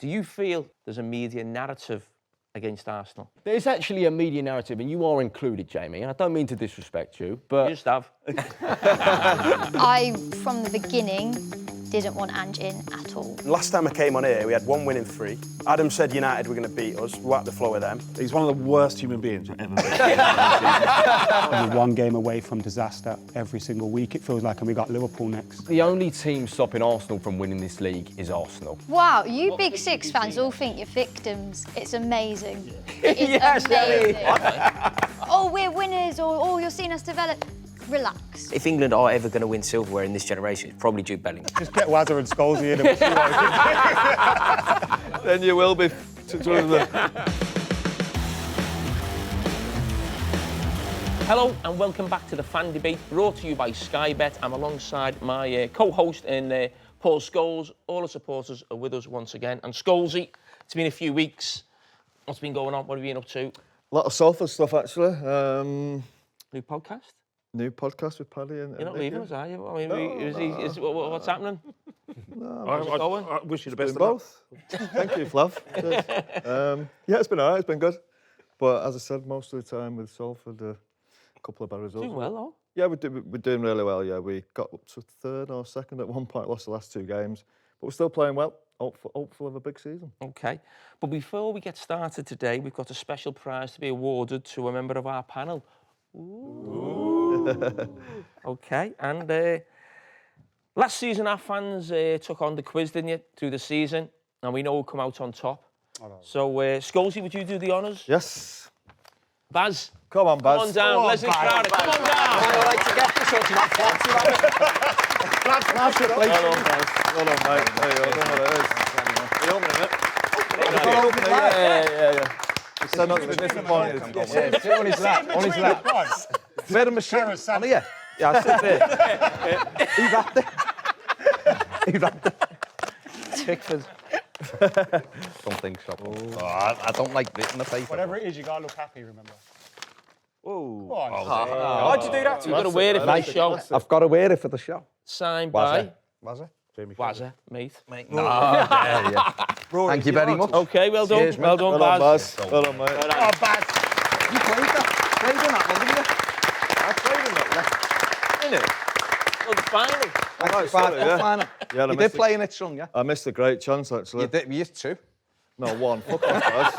Do you feel there's a media narrative against Arsenal? There's actually a media narrative, and you are included, Jamie, and I don't mean to disrespect you, but... You just have. I, from the beginning, didn't want Ange in at all. Last time I came on here, we had 1 win in 3. Adam said United were going to beat us. We whacked the floor with them. He's one of the worst human beings I've ever met. We're 1 game away from disaster every single week, it feels like, and we got Liverpool next. The only team stopping Arsenal from winning this league is Arsenal. Wow, you Big Six fans all think you're victims. It's amazing. It is amazing. Oh, we're winners, or oh, you're seeing us develop. Relax. If England are ever going to win silverware in this generation, it's probably Jude Bellingham. Just get Wazza and Scholes in. Then you will be. Hello and welcome back to the Fan Debate, brought to you by Sky Bet. I'm alongside my co-host in Paul Scholes. All the supporters are with us once again. And Scholesy, it's been a few weeks. What's been going on? What have you been up to? A lot of Salford stuff, actually. New podcast? New podcast with Paddy and You're not Nicky. leaving us, are you? I mean, what's happening? I wish you the best Doing of luck. both. Thank you, Flav. Yeah, it's been all right. It's been good. But as I said, most of the time with Salford, a couple of bad results. Doing well, though. Yeah, we're doing really well, yeah. We got up to 3rd or 2nd at one point, lost the last 2 games. But we're still playing well, hopeful of a big season. OK. But before we get started today, we've got a special prize to be awarded to a member of our panel. Ooh. OK, and last season our fans took on the quiz, didn't you, through the season, and we know we'll come out on top. So, Scholesy, would you do the honours? Yes. Baz. Come on, Baz. Come on down, Leslie Crowder, come on down. I like to get this on Well done, mate. There you go. I don't know what it is. You opening it? Yeah. He said not to be disappointed. Yeah, sit on his lap, on his lap. Where the machine? On here? Yeah, I sit there. He wrapped it. He wrapped it. Pickford. Don't think so. Oh, I don't like this in the paper. Whatever it is, you got to look happy, remember. Oh. Why'd you do that? You've got to wear it for the show. I've got to wear it for the show. Signed by Wazza? Jamie. Wazza, mate. No, yeah. Thank you very much. OK, well done. Cheers, well done, Baz. Baz. Well done, mate. Oh, Baz! You played that? Played in that one, didn't you? I played in that, Isn't it? Well, the final. yeah. You did play in it, son, yeah? I missed a great chance, actually. You did, you used to. No, 1. Fuck off, Baz.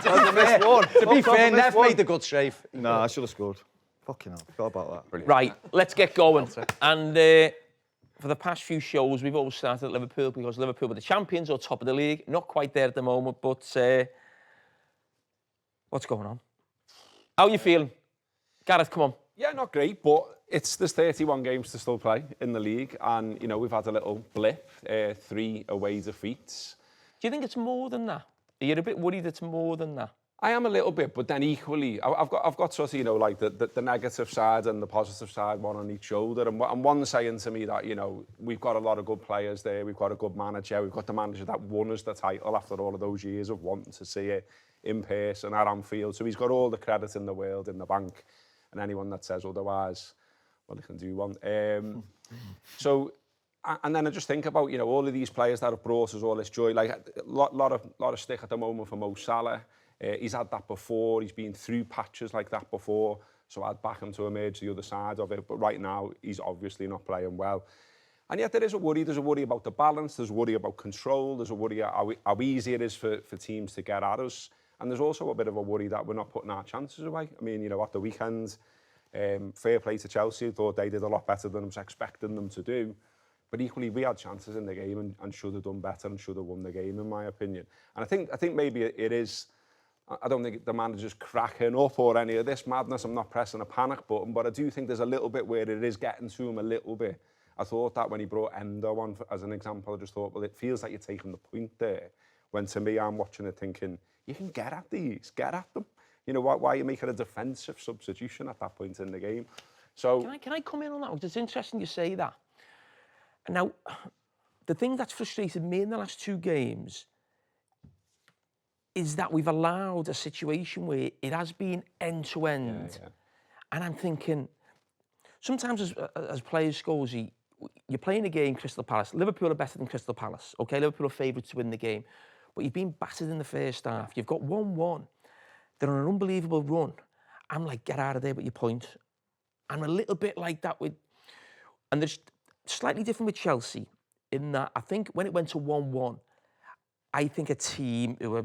I missed 1. To be fair, Nev made the good save. No, I should have scored. Fucking hell, forgot about that. Brilliant. Right, let's get going. And for the past few shows, we've always started at Liverpool because Liverpool were the champions or top of the league. Not quite there at the moment, but what's going on? How are you feeling? Gareth, come on. Yeah, not great, but there's 31 games to still play in the league, and, you know, we've had a little blip, 3 away defeats. Do you think it's more than that? Are you a bit worried it's more than that? I am a little bit, but then equally, I've got sort of, you know, like the negative side and the positive side, one on each shoulder. And one saying to me that, you know, we've got a lot of good players there, we've got a good manager, we've got the manager that won us the title after all of those years of wanting to see it in person at Anfield. So he's got all the credit in the world in the bank, and anyone that says otherwise, well, they can do one. So, and then I just think about, you know, all of these players that have brought us all this joy. Like a lot of stick at the moment for Mo Salah. He's had that before. He's been through patches like that before. So I'd back him to emerge the other side of it. But right now, he's obviously not playing well. And yet there is a worry. There's a worry about the balance. There's a worry about control. There's a worry how easy it is for teams to get at us. And there's also a bit of a worry that we're not putting our chances away. I mean, you know, at the weekend, fair play to Chelsea. Thought they did a lot better than I was expecting them to do. But equally, we had chances in the game and should have done better and should have won the game, in my opinion. And I think maybe it is... I don't think the manager's cracking up or any of this madness. I'm not pressing a panic button, but I do think there's a little bit where it is getting to him a little bit. I thought that when he brought Endo on as an example, I just thought, well, it feels like you're taking the point there. When to me, I'm watching it thinking, you can get at these, get at them. You know, why are you making a defensive substitution at that point in the game? So Can I come in on that? Because it's interesting you say that. Now, the thing that's frustrated me in the last 2 games is that we've allowed a situation where it has been end-to-end. Yeah. And I'm thinking, sometimes as players, Scholesy, you're playing a game, Crystal Palace. Liverpool are better than Crystal Palace, OK? Liverpool are favourites to win the game. but you've been battered in the first half. You've got 1-1. They're on an unbelievable run. I'm like, get out of there with your point. I'm a little bit like that with, and there's slightly different with Chelsea in that I think when it went to 1-1, I think a team who are,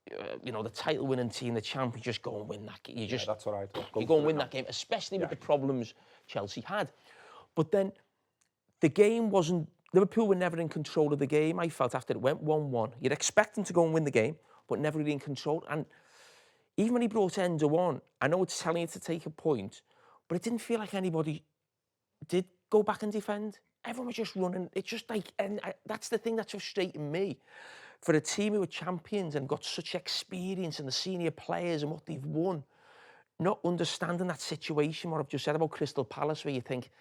the title-winning team, the champions, just go and win that game. That's what I thought. You go and win that game, especially with the problems Chelsea had. But then the game wasn't, Liverpool were never in control of the game, I felt, after it went 1-1. You'd expect them to go and win the game, but never really in control. And even when he brought Enzo on, I know it's telling you to take a point, but it didn't feel like anybody did go back and defend. Everyone was just running. It's just like, and that's the thing that's frustrating me. For a team who are champions and got such experience and the senior players and what they've won, not understanding that situation, what I've just said about Crystal Palace, where you think,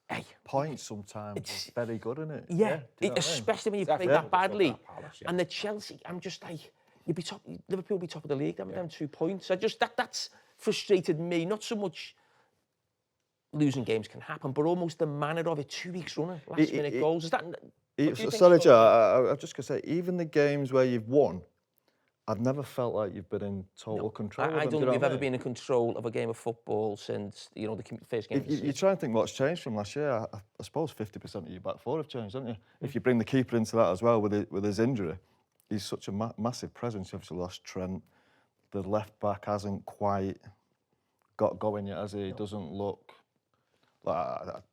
hey... Points sometimes it's very good, isn't it? Yeah, especially when you play that badly. Palace, and the Chelsea, I'm just like, Liverpool will be top of the league, them 2 points. That's frustrated me, not so much losing games can happen, but almost the manner of it, 2 weeks running, last-minute goals. Is that... Sorry, Joe, I'm just going to say, even the games where you've won, I've never felt like you've been in total control of them. I don't think you've ever been in control of a game of football since, the first game of the season. You try and think what's changed from last year. I suppose 50% of your back four have changed, haven't you? If you bring the keeper into that as well with his injury, he's such a massive presence. You obviously lost Trent. The left back hasn't quite got going yet, has he? He doesn't look...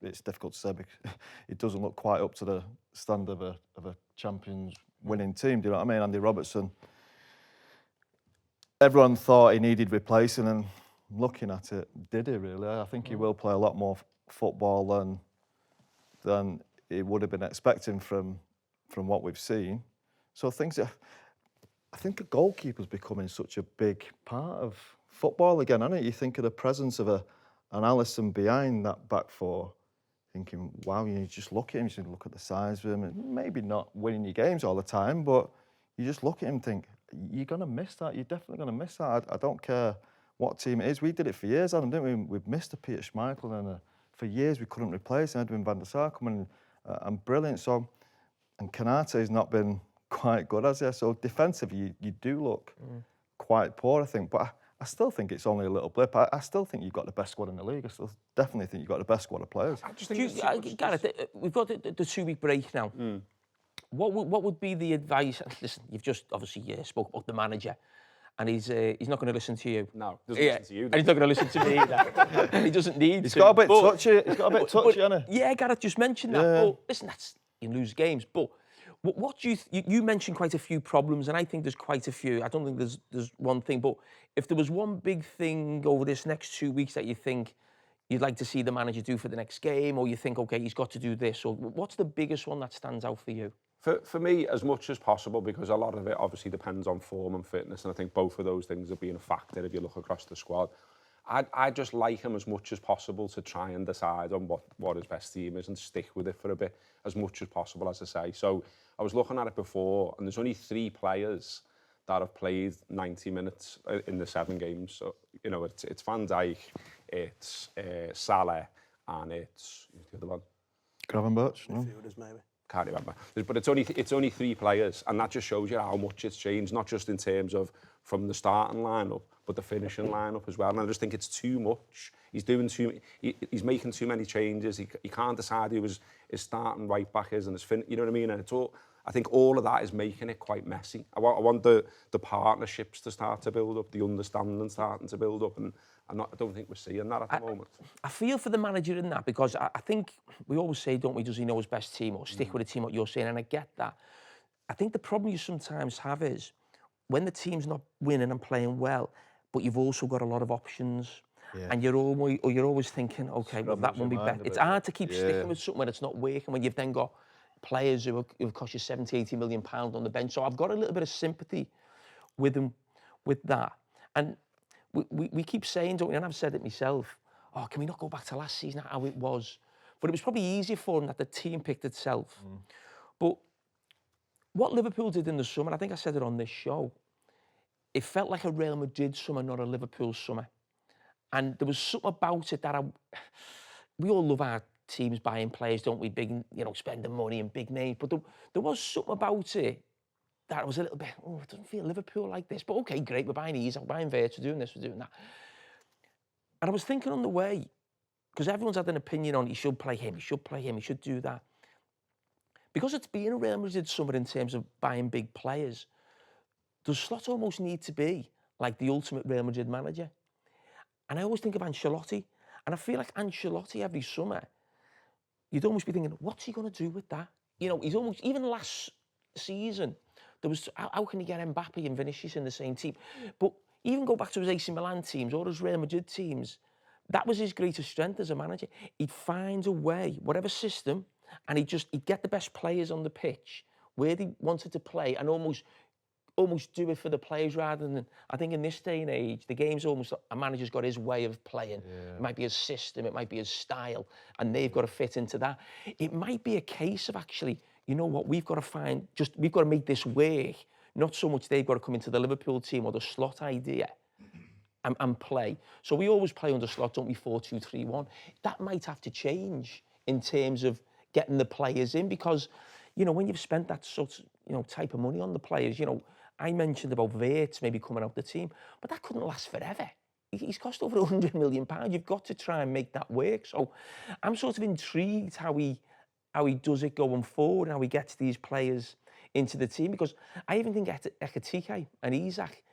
it's difficult to say because it doesn't look quite up to the standard of a champions winning team. Do you know what I mean? Andy Robertson, everyone thought he needed replacing, and looking at it, did he really? I think he will play a lot more football than he would have been expecting from what we've seen. So I think a goalkeeper's becoming such a big part of football again, isn't it? You think of the presence of an Alisson behind that back four, thinking, wow, you just look at him, you just look at the size of him, and maybe not winning your games all the time, but you just look at him and think, you're going to miss that, you're definitely going to miss that. I don't care what team it is. We did it for years, Adam, didn't we? We've missed a Peter Schmeichel, and for years we couldn't replace him. Edwin van der Sar coming and brilliant. So, and Konate's not been quite good, has he? So defensively, you do look quite poor, I think, but I still think it's only a little blip. I still think you've got the best squad in the league. I still definitely think you've got the best squad of players. Gareth, we've got the 2-week break now. What would be the advice? Listen, you've just obviously spoke about the manager, and he's not going to listen to you. No, he doesn't listen to you. And he's not going to listen to me either. And he doesn't need to. He's got a bit touchy. He's got a bit touchy, hasn't he? Yeah, Gareth just mentioned that. Yeah. But listen, you lose games, but what do you mentioned quite a few problems, and I think there's quite a few. I don't think there's one thing, but if there was one big thing over this next 2 weeks that you think you'd like to see the manager do for the next game, or you think, okay, he's got to do this, or what's the biggest one that stands out for you? For me, as much as possible, because a lot of it obviously depends on form and fitness, and I think both of those things are being a factor if you look across the squad. I'd just like him as much as possible to try and decide on what his best team is and stick with it for a bit, as much as possible, as I say. So I was looking at it before, and there's only 3 players that have played 90 minutes in the 7 games. So, it's Van Dijk, it's Salah, and it's... Who's the other one? Gravenberch, no? Midfielders, maybe. Can't remember. But it's only 3 players, and that just shows you how much it's changed, not just in terms of from the starting lineup, but the finishing lineup as well. And I just think it's too much. He's he's making too many changes. He can't decide who his starting right back is and his you know what I mean? And I think all of that is making it quite messy. I want the partnerships to start to build up, the understanding starting to build up, and I don't think we're seeing that at the moment. I feel for the manager in that, because I think we always say, don't we, does he know his best team, or stick with the team, what you're saying, and I get that. I think the problem you sometimes have is when the team's not winning and playing well, but you've also got a lot of options, and you're always thinking, okay, well, that won't be better. It's hard to keep sticking with something when it's not working, when you've then got players who have cost you 70, 80 million pounds on the bench. So I've got a little bit of sympathy with them with that. And we keep saying, don't we, and I've said it myself, oh, can we not go back to last season, how it was? But it was probably easier for them that the team picked itself. But what Liverpool did in the summer, I think I said it on this show, it felt like a Real Madrid summer, not a Liverpool summer. And there was something about it that we all love our teams buying players, don't we? Big, spending money and big names. But there was something about it that was a little bit, oh, it doesn't feel Liverpool like this. But okay, great, we're buying Isak, we're buying Wirtz, we're doing this, we're doing that. And I was thinking on the way, because everyone's had an opinion on he should play him, he should play him, he should do that. Because it's been a Real Madrid summer in terms of buying big players, does Slot almost need to be like the ultimate Real Madrid manager? And I always think of Ancelotti, and I feel like Ancelotti every summer, you'd almost be thinking, what's he going to do with that? You know, he's almost, even last season, there was, how can he get Mbappe and Vinicius in the same team? But even go back to his AC Milan teams or his Real Madrid teams, that was his greatest strength as a manager. He'd find a way, whatever system, and he'd get the best players on the pitch where they wanted to play and almost do it for the players rather than, I think in this day and age, the game's almost, a manager's got his way of playing. Yeah. It might be his system, it might be his style, and they've got to fit into that. It might be a case of actually, you know what, we've got to make this work. Not so much they've got to come into the Liverpool team or the Slot idea and play. So we always play under Slot, don't we, 4-2-3-1. That might have to change in terms of getting the players in because, you know, when you've spent that sort of, you know, type of money on the players, you know, I mentioned about Wirtz maybe coming out the team, but that couldn't last forever. He's cost over £100 million. You've got to try and make that work. So I'm sort of intrigued how he does it going forward, how he gets these players into the team, because I even think Ekitike and Isak,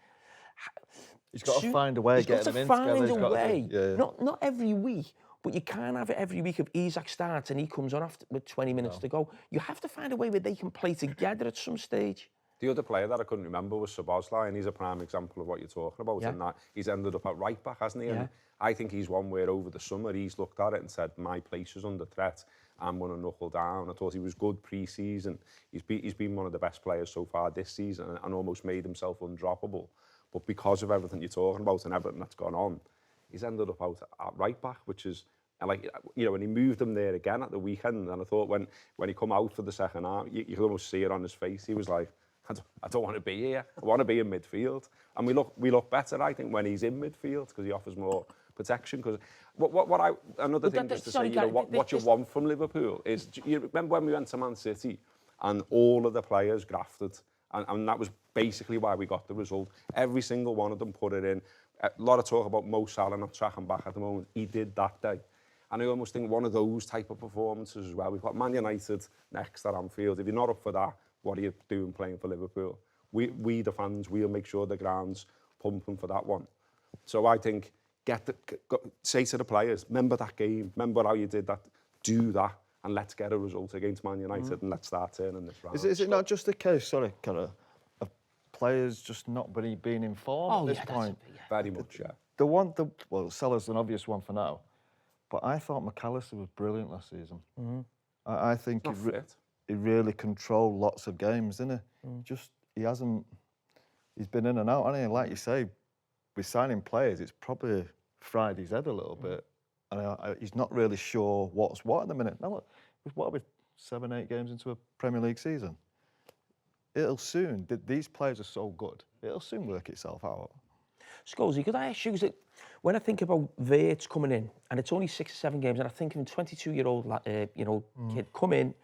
he's got to find a way of getting them in together. He's got to find a way. Yeah. Not every week, but you can't have it every week if Isak starts and he comes on after with 20 minutes to go. You have to find a way where they can play together at some stage. The other player that I couldn't remember was Szoboszlai, and he's a prime example of what you're talking about. Yeah. And that he's ended up at right back, hasn't he? Yeah. And I think he's one where over the summer he's looked at it and said, my place is under threat. I'm going to knuckle down. I thought he was good pre-season. He's been one of the best players so far this season and almost made himself undroppable. But because of everything you're talking about and everything that's gone on, he's ended up out at right back, which is, like, you know, when he moved him there again at the weekend, and I thought when he come out for the second half, you could almost see it on his face. He was like, I don't want to be here. I want to be in midfield. And we look better, I think, when he's in midfield because he offers more protection. Because another thing just to say, you know, what you want from Liverpool is, you remember when we went to Man City and all of the players grafted, and that was basically why we got the result. Every single one of them put it in. A lot of talk about Mo Salah not tracking back at the moment. He did that day. And I almost think one of those type of performances as well. We've got Man United next at Anfield. If you're not up for that, what are you doing playing for Liverpool? We the fans, we'll make sure the ground's pumping for that one. So I think, say to the players, remember that game, remember how you did that, do that, and let's get a result against Man United and let's start turning this round. Is it not just a case, sorry, of players just not being informed at this point? Very much, yeah. Well, Salah's an obvious one for now, but I thought McAllister was brilliant last season. I think he really controlled lots of games, didn't he? He's been in and out, hasn't he? Like you say, with signing players, it's probably fried his head a little bit. And he's not really sure what's what at the minute. Now, what are we, 7-8 games into a Premier League season? It'll soon, these players are so good, it'll soon work itself out. Scholesy, could I ask you, that when I think about Wirtz coming in, and it's only 6 or 7 games, and I think of a 22-year-old kid come in,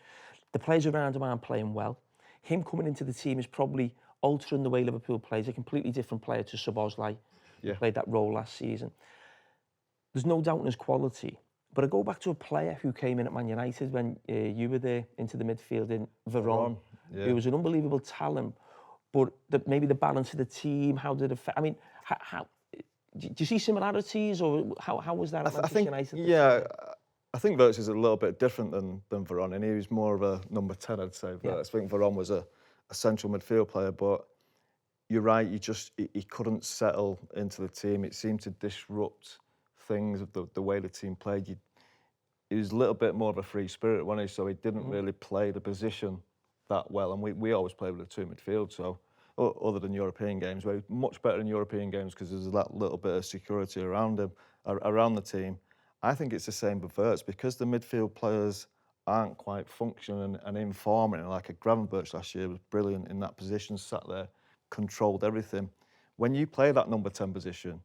the players around him aren't playing well. Him coming into the team is probably altering the way Liverpool plays, a completely different player to Szoboszlai, who played that role last season. There's no doubt in his quality, but I go back to a player who came in at Man United when you were there into the midfield in Varane, who was an unbelievable talent, but maybe the balance of the team, how did it affect? I mean, how do you see similarities, or how was that at Manchester United? Yeah, I think Wirtz is a little bit different than Varane, and he was more of a number 10, I'd say. I think Varane was a central midfield player, but you're right, he couldn't settle into the team. It seemed to disrupt things, the way the team played. He was a little bit more of a free spirit, wasn't he? So he didn't really play the position that well, and we always played with a 2 midfield, so other than European games, we're much better in European games because there's that little bit of security around him, around the team. I think it's the same with Wirtz, because the midfield players aren't quite functioning and in form. And like a Gravenberch last year was brilliant in that position, sat there, controlled everything. When you play that number 10 position,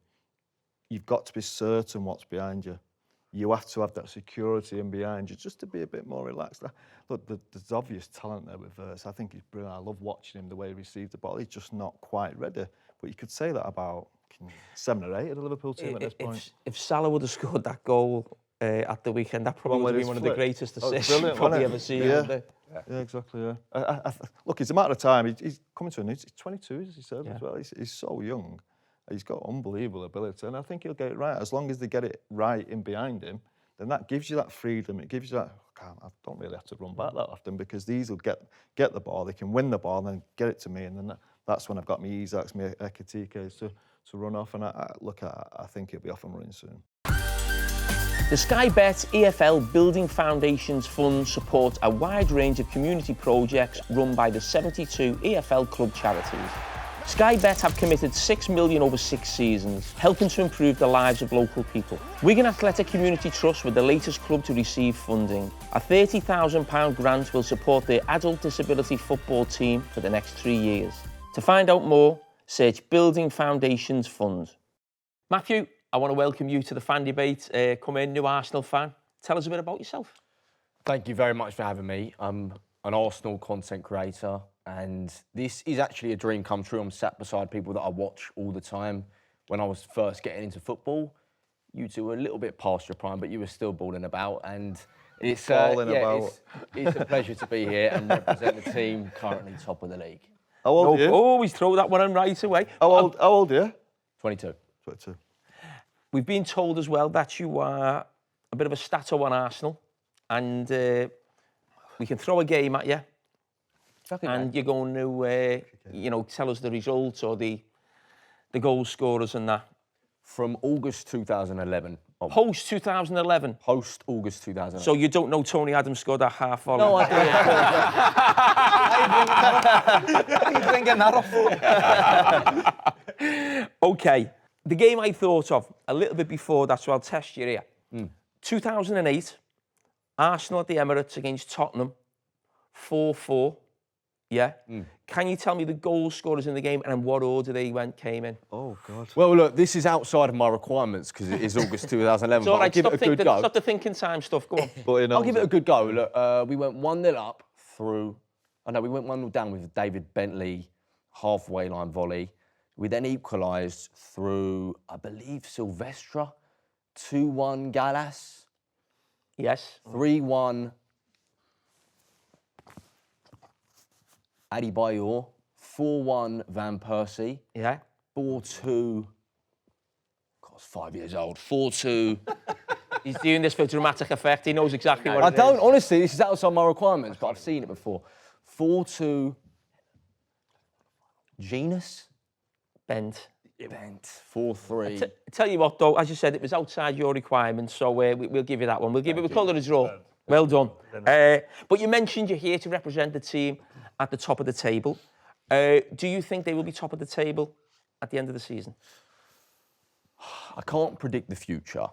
you've got to be certain what's behind you. you have to have that security in behind you just to be a bit more relaxed. Look, there's obvious talent there with Verts. I think he's brilliant. I love watching him, the way he received the ball. He's just not quite ready. But you could say that about 7 or 8 of the Liverpool team at this point. If Salah would have scored that goal at the weekend, that probably would have been one of the greatest assists you've probably ever seen. Yeah, exactly, yeah. Look, it's a matter of time. He's coming to an age. He's 22, as he said, as well. He's so young. He's got unbelievable ability, and I think he'll get it right. As long as they get it right in behind him, then that gives you that freedom. It gives you that, I don't really have to run back that often because these will get the ball, they can win the ball and then get it to me, and then that's when I've got me Isaacs, me Ekitike's to run off, and I think he'll be off and running soon. The Sky Bet EFL Building Foundations Fund supports a wide range of community projects run by the 72 EFL club charities. Sky Bet have committed $6 million over 6 seasons, helping to improve the lives of local people. Wigan Athletic Community Trust were the latest club to receive funding. A £30,000 grant will support their adult disability football team for the next 3 years. To find out more, search Building Foundations Fund. Matthew, I want to welcome you to the fan debate. Come in, new Arsenal fan. Tell us a bit about yourself. Thank you very much for having me. I'm an Arsenal content creator, and this is actually a dream come true. I'm sat beside people that I watch all the time. When I was first getting into football, you two were a little bit past your prime, but you were still balling about, and it's it's a pleasure to be here and represent the team currently top of the league. How old are you? Always throw that one in right away. How old are you? 22. 22. We've been told as well that you are a bit of a stato on Arsenal, and we can throw a game at you, and you're going to, tell us the results or the goal scorers and that. From August 2011. Post 2011? Post August 2011. So you don't know Tony Adams scored that half volley? No, I do. How are you bringing that up? OK, the game I thought of a little bit before that, so I'll test you here. 2008, Arsenal at the Emirates against Tottenham, 4-4. Yeah. Can you tell me the goal scorers in the game and in what order they came in? Oh, God. Well, look, this is outside of my requirements because it is August 2011. It's all right, I'll give it a good go. Stop the thinking time stuff, go on. I'll give it a good go. Look, we went 1-0 up through... we went 1-0 down with David Bentley, halfway line volley. We then equalised through, I believe, Silvestre, 2-1 Gallas. Yes. 3-1 Adebayor, 4-1 Van Persie. Yeah. 4-2, God, I was 5 years old, 4-2. He's doing this for dramatic effect. He knows exactly what I it don't, is. honestly, this is outside my requirements, but I've seen it before. 4-2 Genus. Bent. 4-3. Tell you what, though, as you said, it was outside your requirements, so we'll give you that one. We'll call it a draw. Well done. But you mentioned you're here to represent the team at the top of the table. Do you think they will be top of the table at the end of the season? I can't predict the future.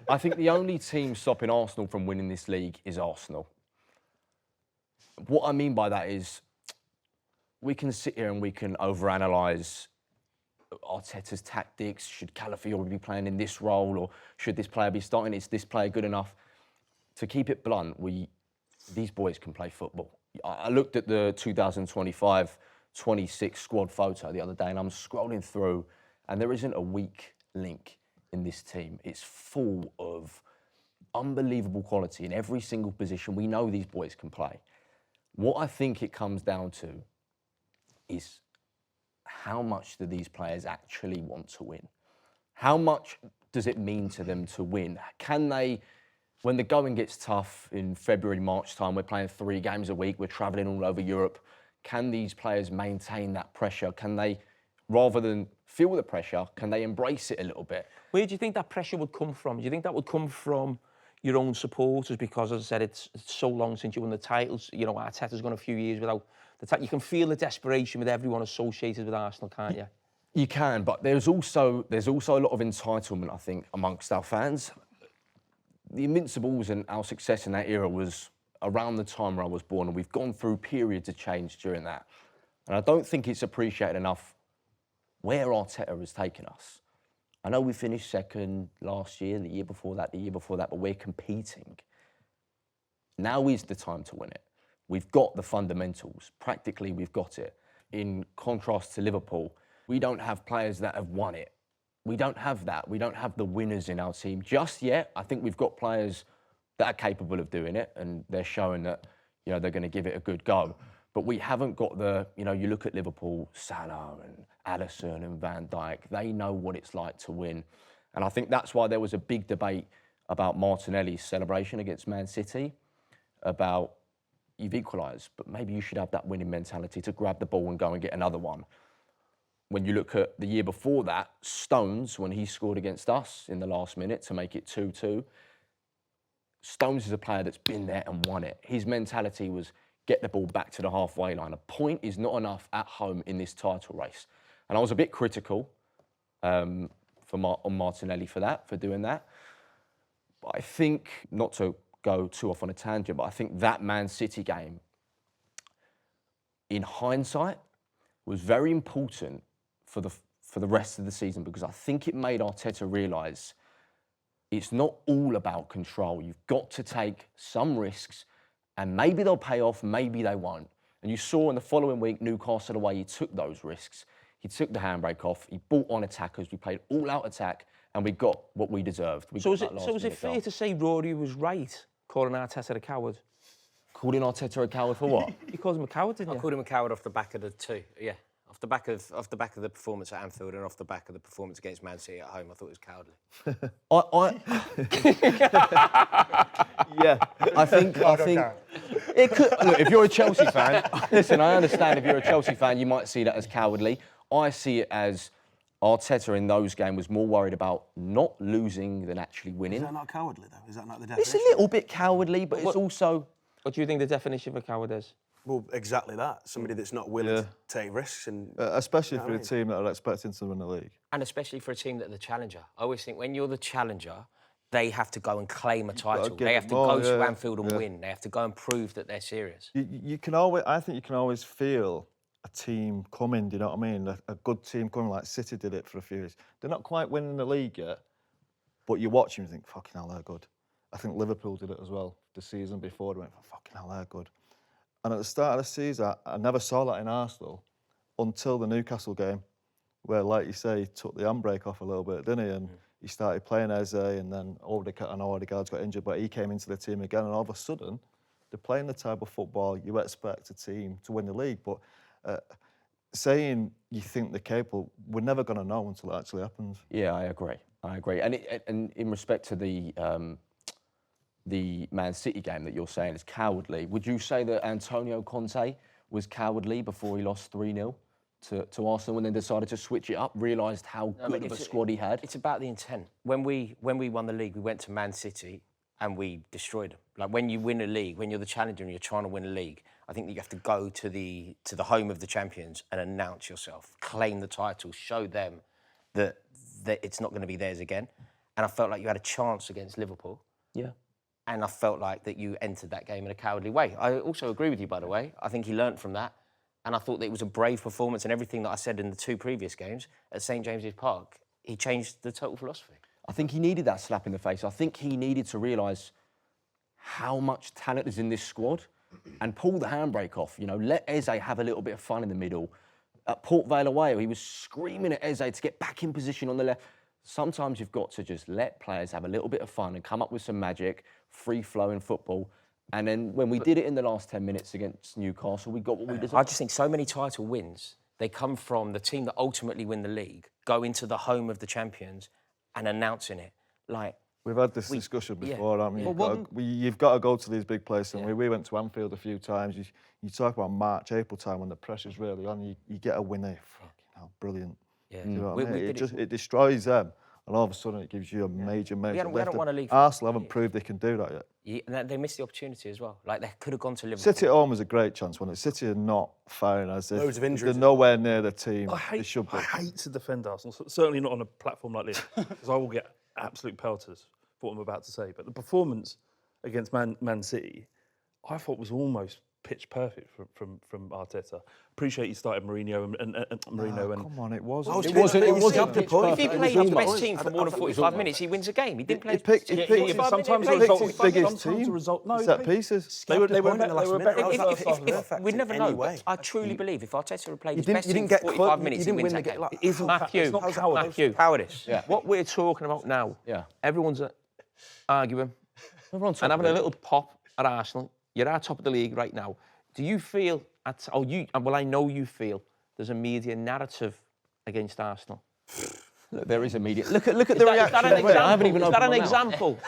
I think the only team stopping Arsenal from winning this league is Arsenal. What I mean by that is we can sit here and we can overanalyse Arteta's tactics. Should Calafiori be playing in this role, or should this player be starting? Is this player good enough? To keep it blunt, these boys can play football. I looked at the 2025-26 squad photo the other day, and I'm scrolling through, and there isn't a weak link in this team. It's full of unbelievable quality in every single position. We know these boys can play. What I think it comes down to is how much do these players actually want to win? How much does it mean to them to win? Can they, when the going gets tough in February, March time, we're playing 3 games a week, we're travelling all over Europe, can these players maintain that pressure? Can they, rather than feel the pressure, can they embrace it a little bit? Where do you think that pressure would come from? Do you think that would come from your own supporters? Because, as I said, it's so long since you won the titles. You know, Arteta's gone a few years without the title. You can feel the desperation with everyone associated with Arsenal, can't you? You can, but there's also a lot of entitlement, I think, amongst our fans. The Invincibles and our success in that era was around the time where I was born, and we've gone through periods of change during that. And I don't think it's appreciated enough where Arteta has taken us. I know we finished second last year, the year before that, but we're competing. Now is the time to win it. We've got the fundamentals. Practically, we've got it. In contrast to Liverpool, we don't have players that have won it. We don't have that. We don't have the winners in our team just yet. I think we've got players that are capable of doing it, and they're showing that, you know, they're going to give it a good go. But we haven't got the, you know, you look at Liverpool, Salah and Alisson and Van Dijk, they know what it's like to win. And I think that's why there was a big debate about Martinelli's celebration against Man City, about you've equalised, but maybe you should have that winning mentality to grab the ball and go and get another one. When you look at the year before that, Stones, when he scored against us in the last minute to make it 2-2, Stones is a player that's been there and won it. His mentality was get the ball back to the halfway line. A point is not enough at home in this title race. And I was a bit critical on Martinelli for doing that. But I think, not to go too off on a tangent, but I think that Man City game, in hindsight, was very important for the rest of the season, because I think it made Arteta realise it's not all about control. You've got to take some risks, and maybe they'll pay off, maybe they won't. And you saw in the following week, Newcastle away, he took those risks. He took the handbrake off, he brought on attackers, we played all-out attack, and we got what we deserved. So is it fair to say Rory was right calling Arteta a coward? Calling Arteta a coward for what? You called him a coward, didn't you? I called him a coward off the back of the two, yeah. Off the back of the performance at Anfield and off the back of the performance against Man City at home, I thought it was cowardly. Yeah, I think it could. Look, if you're a Chelsea fan, listen, I understand if you're a Chelsea fan, you might see that as cowardly. I see it as Arteta in those games was more worried about not losing than actually winning. Is that not cowardly, though? Is that not the definition? It's a little bit cowardly, but it's also... What do you think the definition of a coward is? Well, exactly that. Somebody that's not willing to take risks. And especially for a team that are expecting to win the league. And especially for a team that are the challenger. I always think when you're the challenger, they have to go and claim a title. They have to go to Anfield and win. They have to go and prove that they're serious. You can always, I think you can always feel a team coming, do you know what I mean? A good team coming, like City did it for a few years. They're not quite winning the league yet, but you watch them and think, fucking hell, they're good. I think Liverpool did it as well the season before. They went, fucking hell, they're good. And at the start of the season, I never saw that in Arsenal until the Newcastle game, where, like you say, he took the handbrake off a little bit, didn't he? And he started playing Eze, and then Odegaard's got injured, but he came into the team again, and all of a sudden, they're playing the type of football you expect a team to win the league. But saying you think they're capable, we're never going to know until it actually happens. Yeah, I agree. And in respect to the Man City game that you're saying is cowardly, would you say that Antonio Conte was cowardly before he lost 3-0 to Arsenal and then decided to switch it up, realised how good of a squad he had? It's about the intent. When we won the league, we went to Man City and we destroyed them. Like when you win a league, when you're the challenger and you're trying to win a league, I think that you have to go to the home of the champions and announce yourself, claim the title, show them that it's not going to be theirs again. And I felt like you had a chance against Liverpool. Yeah. And I felt like that you entered that game in a cowardly way. I also agree with you, by the way. I think he learnt from that. And I thought that it was a brave performance, and everything that I said in the two previous games at St James's Park, he changed the total philosophy. I think he needed that slap in the face. I think he needed to realise how much talent is in this squad and pull the handbrake off. You know, let Eze have a little bit of fun in the middle. At Port Vale away, he was screaming at Eze to get back in position on the left. Sometimes you've got to just let players have a little bit of fun and come up with some magic, free-flowing football. And then when we did it in the last 10 minutes against Newcastle, we got what we deserved. I just think so many title wins, they come from the team that ultimately win the league, go into the home of the champions and announcing it. Like, we've had this discussion before, haven't we? Yeah. You've got to go to these big places. And we went to Anfield a few times. You talk about March, April time when the pressure's really on. You get a win there. Fucking hell, brilliant. Yeah. You know what I mean? It destroys them. And all of a sudden, it gives you a major We don't want to leave. Arsenal haven't proved they can do that yet. Yeah, and they missed the opportunity as well. Like, they could have gone to Liverpool. City at home was a great chance, wasn't it? City are not firing as if Loads of injuries. they're nowhere near the team they should be. I hate to defend Arsenal, certainly not on a platform like this, because I will get absolute pelters for what I'm about to say. But the performance against Man City, I thought was almost pitch perfect from Arteta. Appreciate you started Mourinho and Mourinho and. Come on, it wasn't. I was It thinking- wasn't. I It was wasn't thinking- pitch perfect. If he played his best team for more than 45 minutes, he wins a game. He didn't play He picked his biggest team. Set pieces. They were in the last minute. better. Perfect We'd never in know. any way. I truly believe if Arteta had played his You best team didn't for get 45 minutes, you he didn't wins win that the game. game. Matthew, Cowardice. Yeah. what we're talking about now, Yeah. everyone's arguing Everyone's and having a little pop at Arsenal. You're at top of the league right now. Do you feel, I know you feel, there's a media narrative against Arsenal? Look, there is a media. Look at the Is that reaction. an example? I haven't even Is that opened an my mouth. example?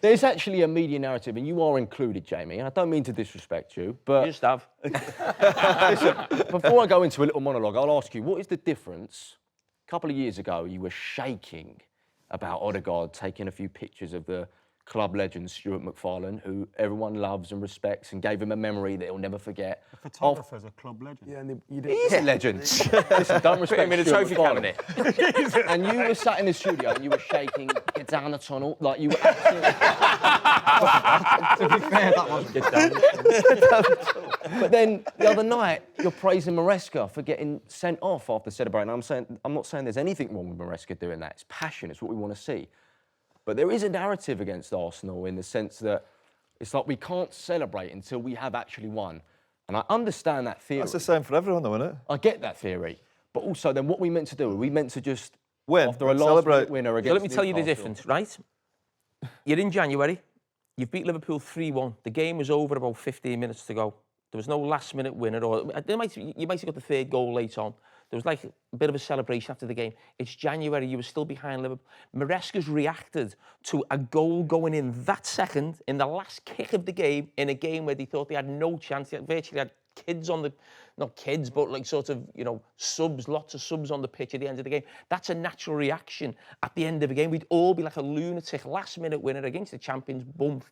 There's actually a media narrative, and you are included, Jamie. And I don't mean to disrespect you, but You just have. listen, before I go into a little monologue, I'll ask you, what is the difference? A couple of years ago, you were shaking about Odegaard taking a few pictures of the club legend Stuart McFarlane, who everyone loves and respects, and gave him a memory that he'll never forget. The photographer's a club legend. Yeah, and you He is a legend. Listen, don't respect him in a Stuart trophy McFarlane. cabinet. And you were sat in the studio and you were shaking, get down the tunnel, like you were absolutely... To be fair, that was But then the other night, you're praising Maresca for getting sent off after celebrating. I'm not saying there's anything wrong with Maresca doing that. It's passion. It's what we want to see. But there is a narrative against Arsenal in the sense that it's like we can't celebrate until we have actually won. And I understand that theory. That's the same for everyone, though, isn't it? I get that theory. But also, then what we meant to do? Are we meant to just Win, after a celebrate. last-minute winner So against let me tell you the Newcastle? difference, right? You're in January. You've beat Liverpool 3-1. The game was over about 15 minutes to go. There was no last-minute winner, or you might have got the third goal late on. There was like a bit of a celebration after the game. It's January. You were still behind Liverpool. Maresca's reacted to a goal going in that second, in the last kick of the game, in a game where they thought they had no chance. They virtually had kids on the, not kids, but like sort of, subs, lots of subs on the pitch at the end of the game. That's a natural reaction at the end of a game. We'd all be like a lunatic last-minute winner against the champions, bump.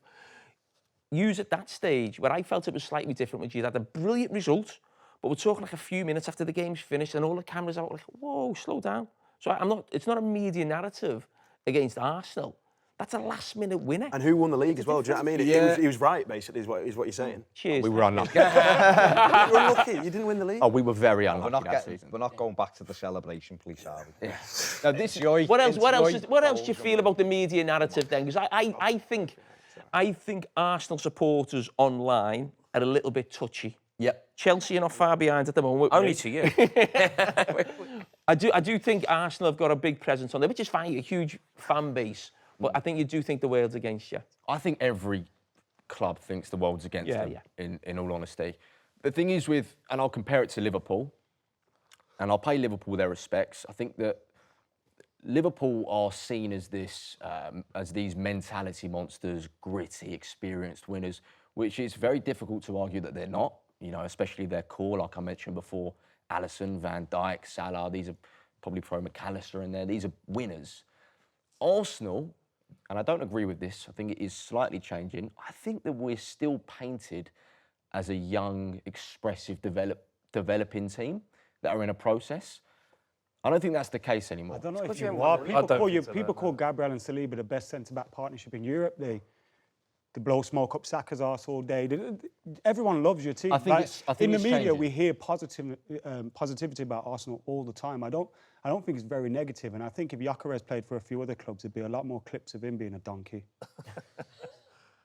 Use at that stage, where I felt it was slightly different, which you had a brilliant result, but we're talking like a few minutes after the game's finished and all the cameras are like, whoa, slow down. So it's not a media narrative against Arsenal. That's a last-minute winner. And who won the league as well? Do you know what I mean? Yeah. He was right, basically, is what you're saying. Cheers. We were unlucky. You were unlucky. You didn't win the league. Oh, we were very We're unlucky not that season. we're not going back to the celebration, please, are we? Yeah. Now, this is What else do you feel about the media narrative then? Because I think Arsenal supporters online are a little bit touchy. Yep. Chelsea are not far behind at the moment. Only to you. I do think Arsenal have got a big presence on there, which is fine, a huge fan base. But I think you do think the world's against you. I think every club thinks the world's against them, in all honesty. The thing is and I'll compare it to Liverpool, and I'll pay Liverpool their respects. I think that Liverpool are seen as these mentality monsters, gritty, experienced winners, which is very difficult to argue that they're not, especially their core, like I mentioned before, Alisson, Van Dijk, Salah, these are probably throw McAllister in there, these are winners. Arsenal, and I don't agree with this, I think it is slightly changing, I think that we're still painted as a young, expressive, developing team that are in a process. I don't think that's the case anymore. I don't know if you you haven't are. won the People call Gabriel and Saliba the best centre-back partnership in Europe. They blow smoke up Saka's arse all day. Everyone loves your team. I think it's in the media, changing. we hear positivity about Arsenal all the time. I don't think it's very negative. And I think if Gyökeres played for a few other clubs, there'd be a lot more clips of him being a donkey.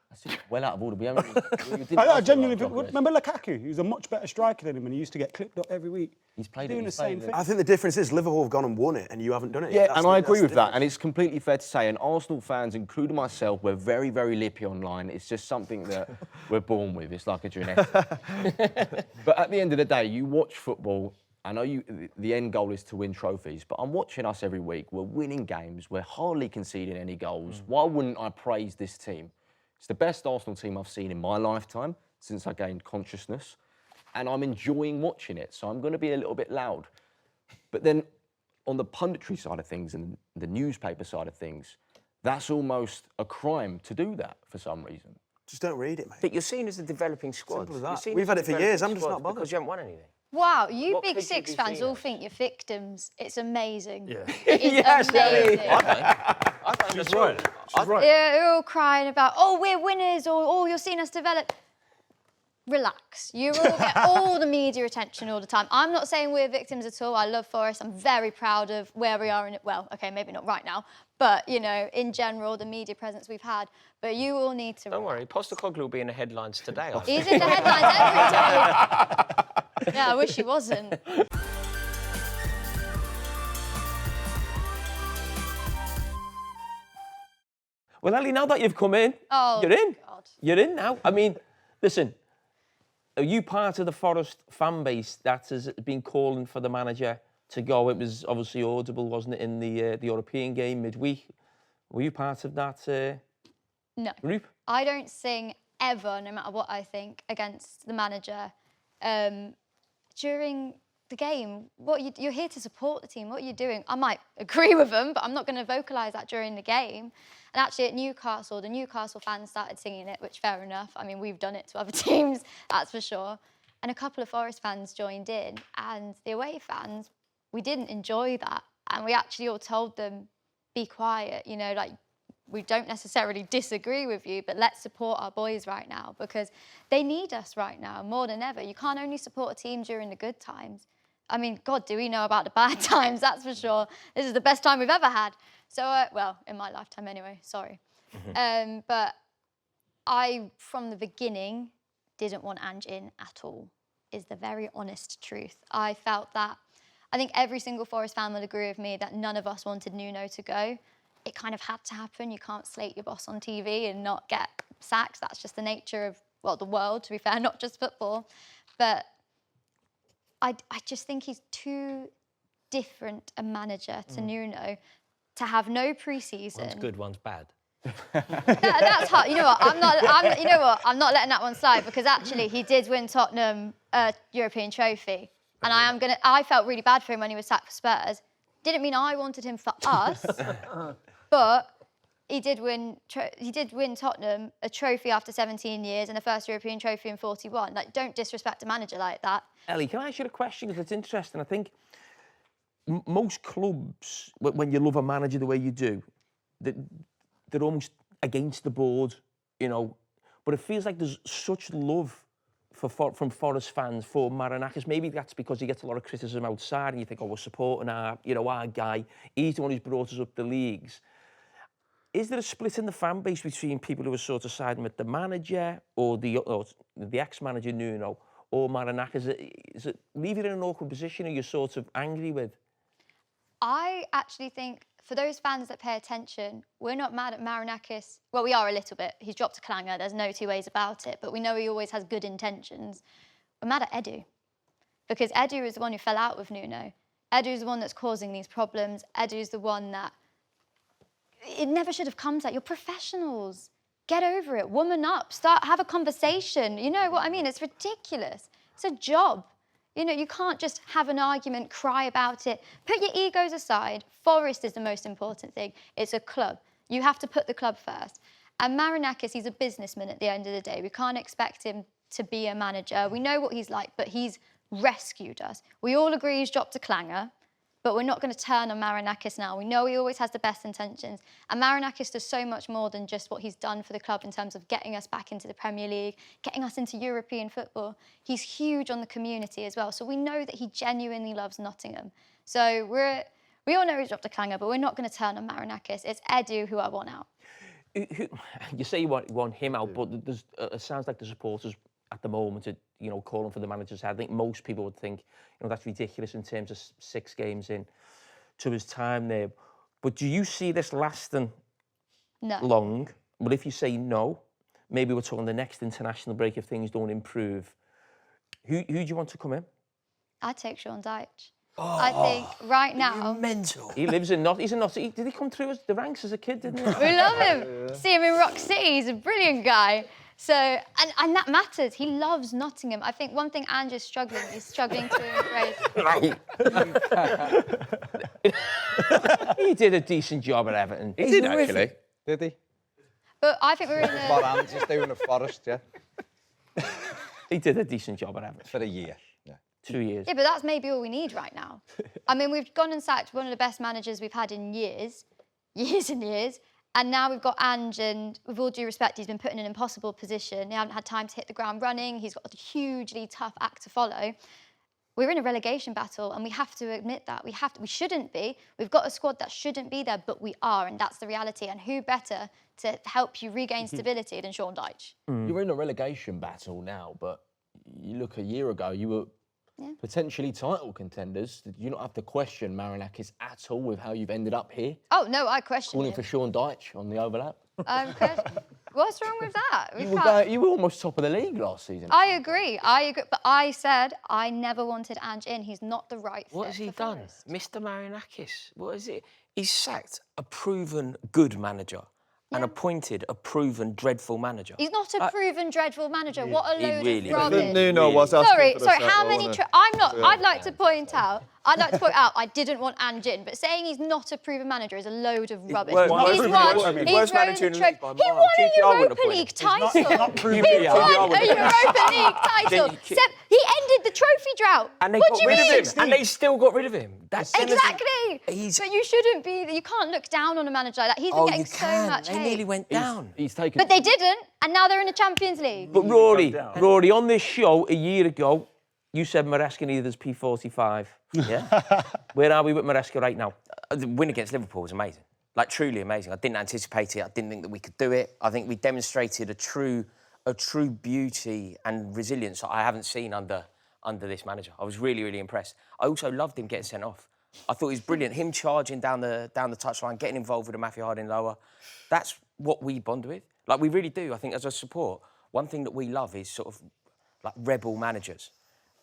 That's well out of order. We haven't. I genuinely remember Lukaku. He was a much better striker than him, and he used to get clipped up every week. He's played doing the same thing. I think the difference is Liverpool have gone and won it, and you haven't done it Yeah, yet. and I agree with that, and it's completely fair to say, and Arsenal fans, including myself, we're very, very lippy online. It's just something that we're born with. It's like a genetic. But at the end of the day, you watch football. I know the end goal is to win trophies, but I'm watching us every week. We're winning games. We're hardly conceding any goals. Why wouldn't I praise this team? It's the best Arsenal team I've seen in my lifetime since I gained consciousness, and I'm enjoying watching it, so I'm going to be a little bit loud. But then on the punditry side of things and the newspaper side of things, that's almost a crime to do that for some reason. Just don't read it, mate. But you're seen as a developing squad. Simple as that. You're seen We've as had a it for developing years, I'm just squad not bothered. because you haven't won anything. Wow, you What Big could you Six be fans seen all as? think you're victims. It's amazing. Yeah. It is Yes, amazing. I don't She's right. She's right. They're all crying about, oh, we're winners, or oh, you're seeing us develop. relax. You all get all the media attention all the time. I'm not saying we're victims at all. I love Forest. I'm very proud of where we are in it. Well, okay, maybe not right now, but, you know, in general, the media presence we've had. But you all need to Don't worry, Postecoglou will be in the headlines today. He's in the headlines every day. Yeah, I wish he wasn't. Well, Ellie, now that you've come in, you're in. God. You're in now. I mean, listen, are you part of the Forest fan base that has been calling for the manager to go? It was obviously audible, wasn't it, in the European game midweek? Were you part of that No. group? I don't sing ever, no matter what I think, against the manager. During the game, you're here to support the team. What are you doing? I might agree with them, but I'm not going to vocalise that during the game. And actually at Newcastle, the Newcastle fans started singing it, which fair enough. I mean, we've done it to other teams, that's for sure. And a couple of Forest fans joined in, and the away fans, we didn't enjoy that. And we actually all told them, be quiet, you know, like, we don't necessarily disagree with you, but let's support our boys right now because they need us right now more than ever. You can't only support a team during the good times. I mean, God, do we know about the bad times, that's for sure. This is the best time we've ever had. So, well, in my lifetime anyway, sorry. But I, from the beginning, didn't want Ange in at all, is the very honest truth. I felt that, I think every single Forest fan will agree with me that none of us wanted Nuno to go. It kind of had to happen. You can't slate your boss on TV and not get sacked. That's just the nature of, well, the world, to be fair, not just football. But I just think he's too different a manager to Nuno to have no pre-season. One's good, one's bad. That's hard. You know what? I'm not letting that one slide because actually he did win Tottenham a European trophy, and I felt really bad for him when he was sacked for Spurs. Didn't mean I wanted him for us, but he did win Tottenham a trophy after 17 years and the first European trophy in 41. Like, don't disrespect a manager like that. Ellie, can I ask you a question? Because it's interesting. I think most clubs, when you love a manager the way you do, they're almost against the board, you know. But it feels like there's such love from Forest fans for Marinakis. Maybe that's because he gets a lot of criticism outside and you think, oh, we're supporting our guy. He's the one who's brought us up the leagues. Is there a split in the fan base between people who are sort of siding with the manager or the ex-manager Nuno or Marinakis? Is it leave you in an awkward position or you're sort of angry with? I actually think for those fans that pay attention, we're not mad at Marinakis. Well, we are a little bit. He's dropped a clanger. There's no two ways about it. But we know he always has good intentions. We're mad at Edu because Edu is the one who fell out with Nuno. Edu's the one that's causing these problems. Edu's the one that it never should have come to that. You're professionals. Get over it. Woman up. Have a conversation. You know what I mean? It's ridiculous. It's a job. You know, you can't just have an argument, cry about it. Put your egos aside. Forest is the most important thing. It's a club. You have to put the club first. And Marinakis, he's a businessman at the end of the day. We can't expect him to be a manager. We know what he's like, but he's rescued us. We all agree he's dropped a clanger, but we're not going to turn on Marinakis now. We know he always has the best intentions. And Marinakis does so much more than just what he's done for the club in terms of getting us back into the Premier League, getting us into European football. He's huge on the community as well. So we know that he genuinely loves Nottingham. So we all know he's dropped a clanger, but we're not going to turn on Marinakis. It's Edu who I want out. You say you want him out, but it sounds like the supporters at the moment are, you know, calling for the manager's head. I think most people would think, you know, that's ridiculous in terms of 6 games in to his time there. But do you see this lasting long? Well, if you say no, maybe we're talking the next international break if things don't improve. Who do you want to come in? I'd take Sean Dyche. I think right now... Mental. He lives in He's in Nottingham. Did he come through the ranks as a kid, didn't he? We love him. See him in Rock City. He's a brilliant guy. So, and that matters. He loves Nottingham. I think one thing Ange is struggling to embrace. He did a decent job at Everton. He did, actually. Did he? But I think we're in the... What Ange is doing at Forest, yeah. He did a decent job at Everton. For a year, yeah. 2 years. Yeah, but that's maybe all we need right now. I mean, we've gone and sacked one of the best managers we've had in years and years, And now we've got Ange, and with all due respect, he's been put in an impossible position. He hasn't had time to hit the ground running. He's got a hugely tough act to follow. We're in a relegation battle, and we have to admit that. We shouldn't be. We've got a squad that shouldn't be there, but we are, and that's the reality. And who better to help you regain stability than Sean Dyche? You're in a relegation battle now, but you look a year ago, you were potentially title contenders. Did you not have to question Marinakis at all with how you've ended up here? Oh, no, I question Calling it. for Sean Dyche on the overlap? What's wrong with that? You were almost top of the league last season. I agree. But I said I never wanted Ange in. He's not the right fit. What has he for done? Forest. Mr. Marinakis, what is it? He's sacked a proven good manager and appointed a proven dreadful manager. He's not a proven dreadful manager. What a load really of is. rubbish. Nuno was asking Sorry, for the sorry. sack, How though, many? wasn't I'm not. I'd like to point out. I didn't want Ange in, but saying he's not a proven manager is a load of rubbish. He's won the trophy. He won a Europa League title. He won a Europa League title. He ended the trophy drought. And they What got do you rid mean? of him. And they still got rid of him. That's Exactly. He's- But you shouldn't be. You can't look down on a manager like that. He's been getting so much They hate. nearly went down. He's taken. But they didn't, and now they're in the Champions League. But Rory, on this show a year ago, you said Maresca needed his P45. Yeah. Where are we with Maresca right now? The win against Liverpool was amazing. Like, truly amazing. I didn't anticipate it. I didn't think that we could do it. I think we demonstrated a true beauty and resilience that I haven't seen under this manager. I was really, really impressed. I also loved him getting sent off. I thought he was brilliant. Him charging down the touchline, getting involved with the Matthew Harding lower. That's what we bond with. Like, we really do. I think as a support, one thing that we love is sort of like rebel managers.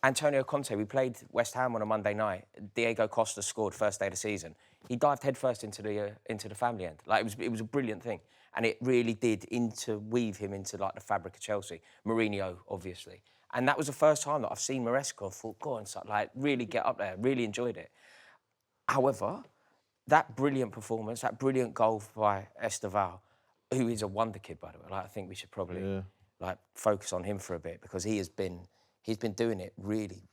Antonio Conte, we played West Ham on a Monday night. Diego Costa scored first day of the season. He dived headfirst into the family end. Like, it was a brilliant thing. And it really did interweave him into like the fabric of Chelsea. Mourinho, obviously. And that was the first time that I've seen Maresca and thought, go on, like, really get up there, really enjoyed it. However, that brilliant performance, that brilliant goal by Estevao, who is a wonder kid, by the way. Like, I think we should probably like focus on him for a bit, because he's been doing it really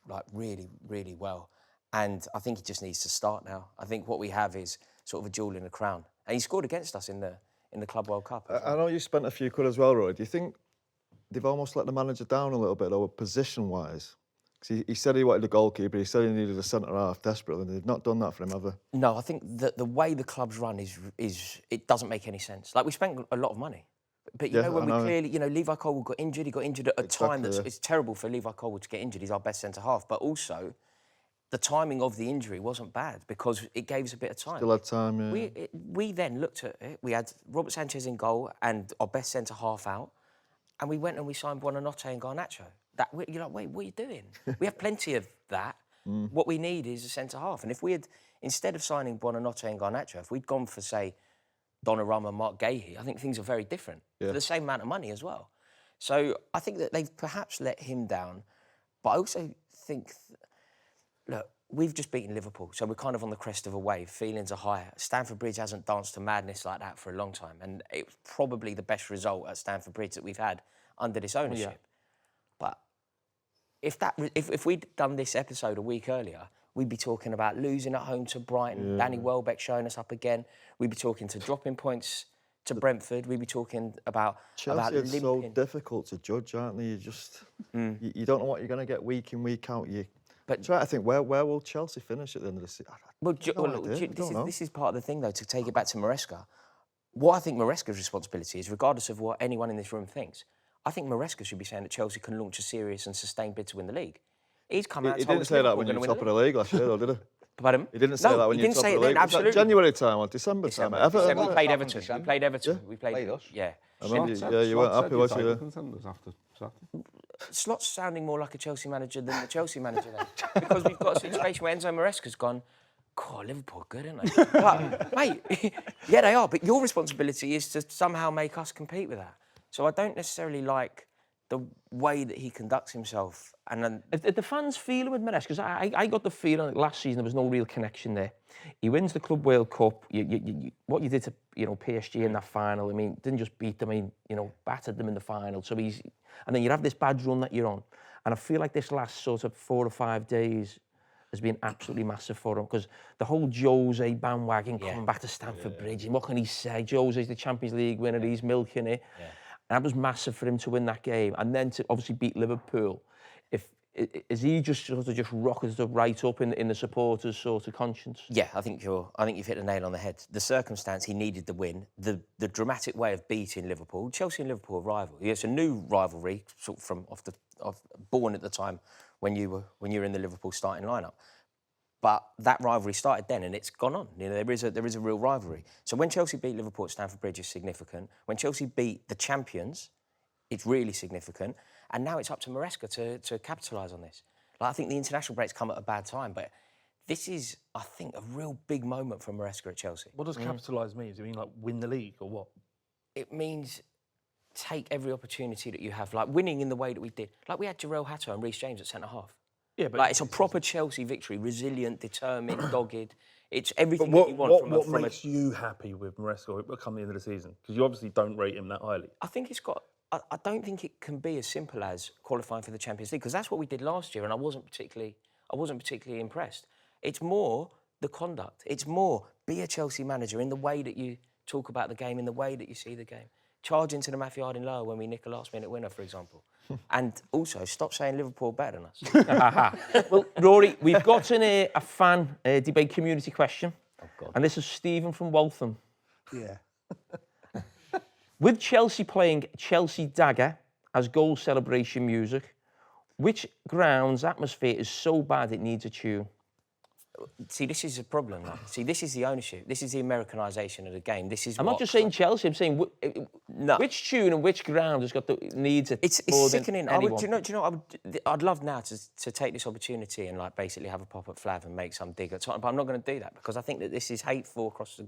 well. And I think he just needs to start now. I think what we have is sort of a jewel in the crown. And he scored against us in the Club World Cup. I know you spent a few quid as well, Roy. Do you think they've almost let the manager down a little bit, though, position-wise? Because he said he wanted a goalkeeper, he said he needed a centre-half desperately, and they've not done that for him, have they? No, I think that the way the club's run is it doesn't make any sense. Like, we spent a lot of money. But, you know, when we clearly, you know, Levi Colwood got injured. He got injured at a time that's it's terrible for Levi Colwood to get injured. He's our best centre-half. But also, the timing of the injury wasn't bad, because it gave us a bit of time. Still had time, yeah. We then looked at it. We had Robert Sanchez in goal and our best centre-half out. And we went and we signed Buonanotte and Garnacho. You're like, wait, what are you doing? We have plenty of that. What we need is a centre-half. And if we had, instead of signing Buonanotte and Garnacho, if we'd gone for, say, Donnarumma, Mark Gahey, I think things are very different for the same amount of money as well. So I think that they've perhaps let him down. But I also think, look, we've just beaten Liverpool, so we're kind of on the crest of a wave. Feelings are higher. Stamford Bridge hasn't danced to madness like that for a long time, and it was probably the best result at Stamford Bridge that we've had under this ownership. But if we'd done this episode a week earlier, we'd be talking about losing at home to Brighton, Danny Welbeck showing us up again. We'd be talking to dropping points to Brentford. We'd be talking about Chelsea are so limping. difficult to judge, aren't they? You just you don't know what you're going to get week in, week out. But try to think, where will Chelsea finish at the end of the season? This is part of the thing, though, to take it back to Maresca. What I think Maresca's responsibility is, regardless of what anyone in this room thinks, I think Maresca should be saying that Chelsea can launch a serious and sustained bid to win the league. He's come out. He didn't say that when you were top of the league last year, though, did he? Pardon? He didn't say that when you were top of the league. Absolutely. Was that January time or December time? December. We played Everton. We played Everton. We played us. Yeah. I remember, you weren't happy, was you? Slot's sounding more like a Chelsea manager than the Chelsea manager then. Because we've got a situation where Enzo Maresca's gone, God, Liverpool are good, aren't they? But, mate, yeah, they are. But your responsibility is to somehow make us compete with that. So I don't necessarily like the way that he conducts himself. And then The fans feel it with Maresca, because I got the feeling that last season there was no real connection there. He wins the Club World Cup. What you did to PSG in that final, I mean, didn't just beat them, I mean, battered them in the final. So and then you have this bad run that you're on. And I feel like this last sort of 4 or 5 days has been absolutely massive for him, because the whole Jose bandwagon coming back to Stamford Bridge, and what can he say? Jose's the Champions League winner, he's milking it. Yeah. And that was massive for him to win that game, and then to obviously beat Liverpool. Is he just sort of rocketed right up in the supporters' sort of conscience? Yeah, I think you've hit the nail on the head. The circumstance, he needed the win. The dramatic way of beating Liverpool. Chelsea and Liverpool are rival. It's a new rivalry, sort of from born at the time when you were in the Liverpool starting lineup. But that rivalry started then, and it's gone on. You know, there is a real rivalry. So when Chelsea beat Liverpool at Stamford Bridge, it's significant. When Chelsea beat the champions, it's really significant. And now it's up to Maresca to capitalise on this. Like, I think the international break's come at a bad time, but this is, I think, a real big moment for Maresca at Chelsea. What does capitalise mean? Does it mean like win the league or what? It means take every opportunity that you have, like winning in the way that we did. Like we had Jarrell Hatter and Reece James at centre half. Yeah, but like it's a proper Chelsea victory, resilient, determined, dogged. It's everything that you want from What makes you happy with Maresca come the end of the season? Because you obviously don't rate him that highly. I think it's got. I don't think it can be as simple as qualifying for the Champions League, because that's what we did last year, and I wasn't particularly impressed. It's more the conduct. It's more be a Chelsea manager in the way that you talk about the game, in the way that you see the game. Charge into the Matthew Harding lower when we nick a last-minute winner, for example. And also, stop saying Liverpool better than us. Well, Rory, we've got a fan debate community question. Oh, God. And this is Stephen from Waltham. Yeah. With Chelsea playing Chelsea Dagger as goal celebration music, which ground's atmosphere is so bad it needs a tune? See, this is a problem. Like. See, this is the ownership. This is the Americanisation of the game. This is. I'm not just saying Chelsea. I'm saying which tune and which ground has got needs it. It's sickening. Do you know? I'd love now to take this opportunity and like basically have a pop at Flav and make some dig at Tottenham. But I'm not going to do that because I think that this is hateful across the.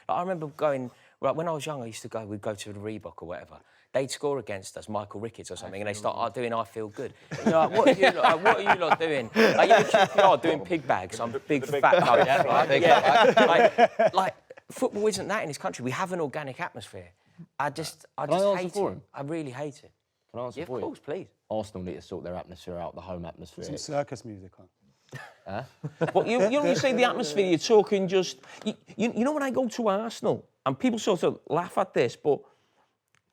Like, I remember going. Right, when I was young, we'd go to the Reebok or whatever. They'd score against us, Michael Ricketts or something, and they start doing I Feel Good. You're like, what are you lot doing? Like, you QPR doing pig bags. I'm big fat guy. Yeah, like, football isn't that in this country. We have an organic atmosphere. I just hate it. I really hate it. Can I answer for you? Of course, please. Arsenal need to sort their atmosphere out, the home atmosphere. Put some circus music on. But you say the atmosphere, you're talking just... You know when I go to Arsenal, and people sort of laugh at this, but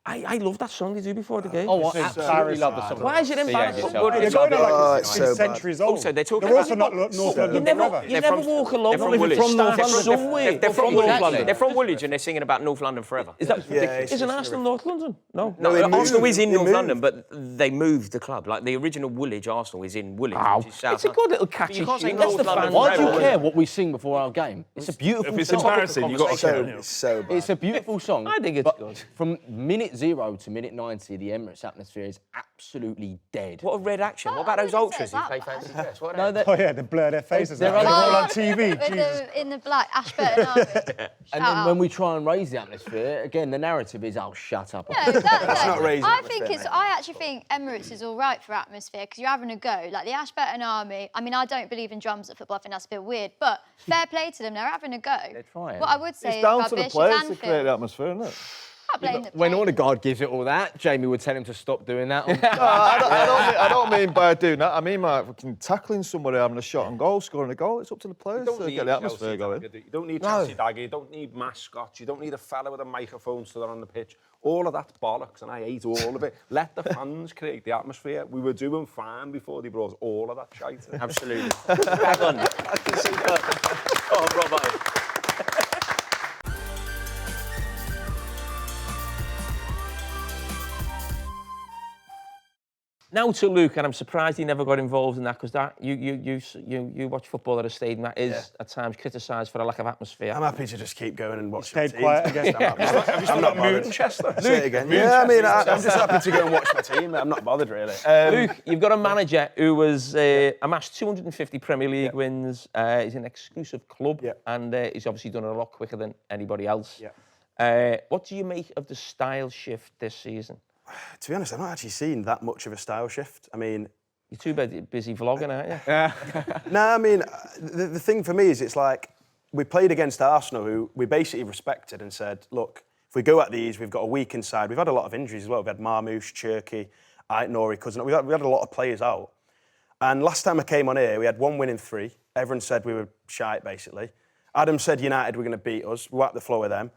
I love that song they do before the game. Oh, I absolutely love the song. Why is it embarrassing? They're going like so centuries old. Also, they're also not North London forever. You never walk alone. They're from Woolwich. Somewhere. They're from North London. They're from Woolwich and they're singing about North London forever. Is that ridiculous? Isn't Arsenal North London? No. Arsenal is in North London, but they moved the club. Like the original Woolwich Arsenal is in Woolwich, which is South. It's a good little catchy tune. That's the fans. Why do you care what we sing before our game? It's a beautiful If it's song. embarrassing, you've got to care. It's so bad. It's a beautiful song. I think it's good. From minute 0 to minute 90, the Emirates atmosphere is absolutely dead. What a red action. What about those ultras who play fancy dress? What are they? Oh yeah, they blur their faces. They're They're all only- on TV. Jesus. In the black, Ashburton Army. And then when we try and raise the atmosphere, again, the narrative is, oh, shut up. No, that's not raising atmosphere, I actually think Emirates is all right for atmosphere because you're having a go. Like the Ashburton Army, I mean, I don't believe in drums at football. I think that's a bit weird, but fair play to them. They're having a go. They're trying. What I would say It's down is to the rubbish players is to create Anfield. the atmosphere, isn't it? Can't blame the When players. Odegaard gives it all that, Jamie would tell him to stop doing that. No, I don't mean by doing that. I mean by fucking tackling somebody, having a shot on goal, scoring a goal. It's up to the players to get the atmosphere going. You don't need Chelsea Dagger, you don't need mascots, you don't need a fella with a microphone stood on the pitch. All of that's bollocks, and I hate all of it. Let the fans create the atmosphere. We were doing fine before they brought all of that shite in. Absolutely. Hang on. I can see that. Oh, bravo. Now to Luke, and I'm surprised he never got involved in that because that you watch football at a stadium that is at times criticised for a lack of atmosphere. I'm happy to just keep going and watch. Stayed quiet again. I'm not bothered. Say it again. Yeah, I mean, I'm just happy to go and watch my team. I'm not bothered really. Luke, you've got a manager who was amassed 250 Premier League wins. He's an exclusive club, and he's obviously done it a lot quicker than anybody else. What do you make of the style shift this season? To be honest, I've not actually seen that much of a style shift. I mean... You're too busy vlogging, aren't you? No, I mean, the thing for me is it's like we played against Arsenal, who we basically respected and said, look, if we go at these, we've got a weak inside. We've had a lot of injuries as well. We've had Marmoush, Cherky, Rory, Cousin. We've had a lot of players out. And last time I came on here, we had 1 win in 3. Everyone said we were shite, basically. Adam said United were going to beat us. We wiped the floor with them.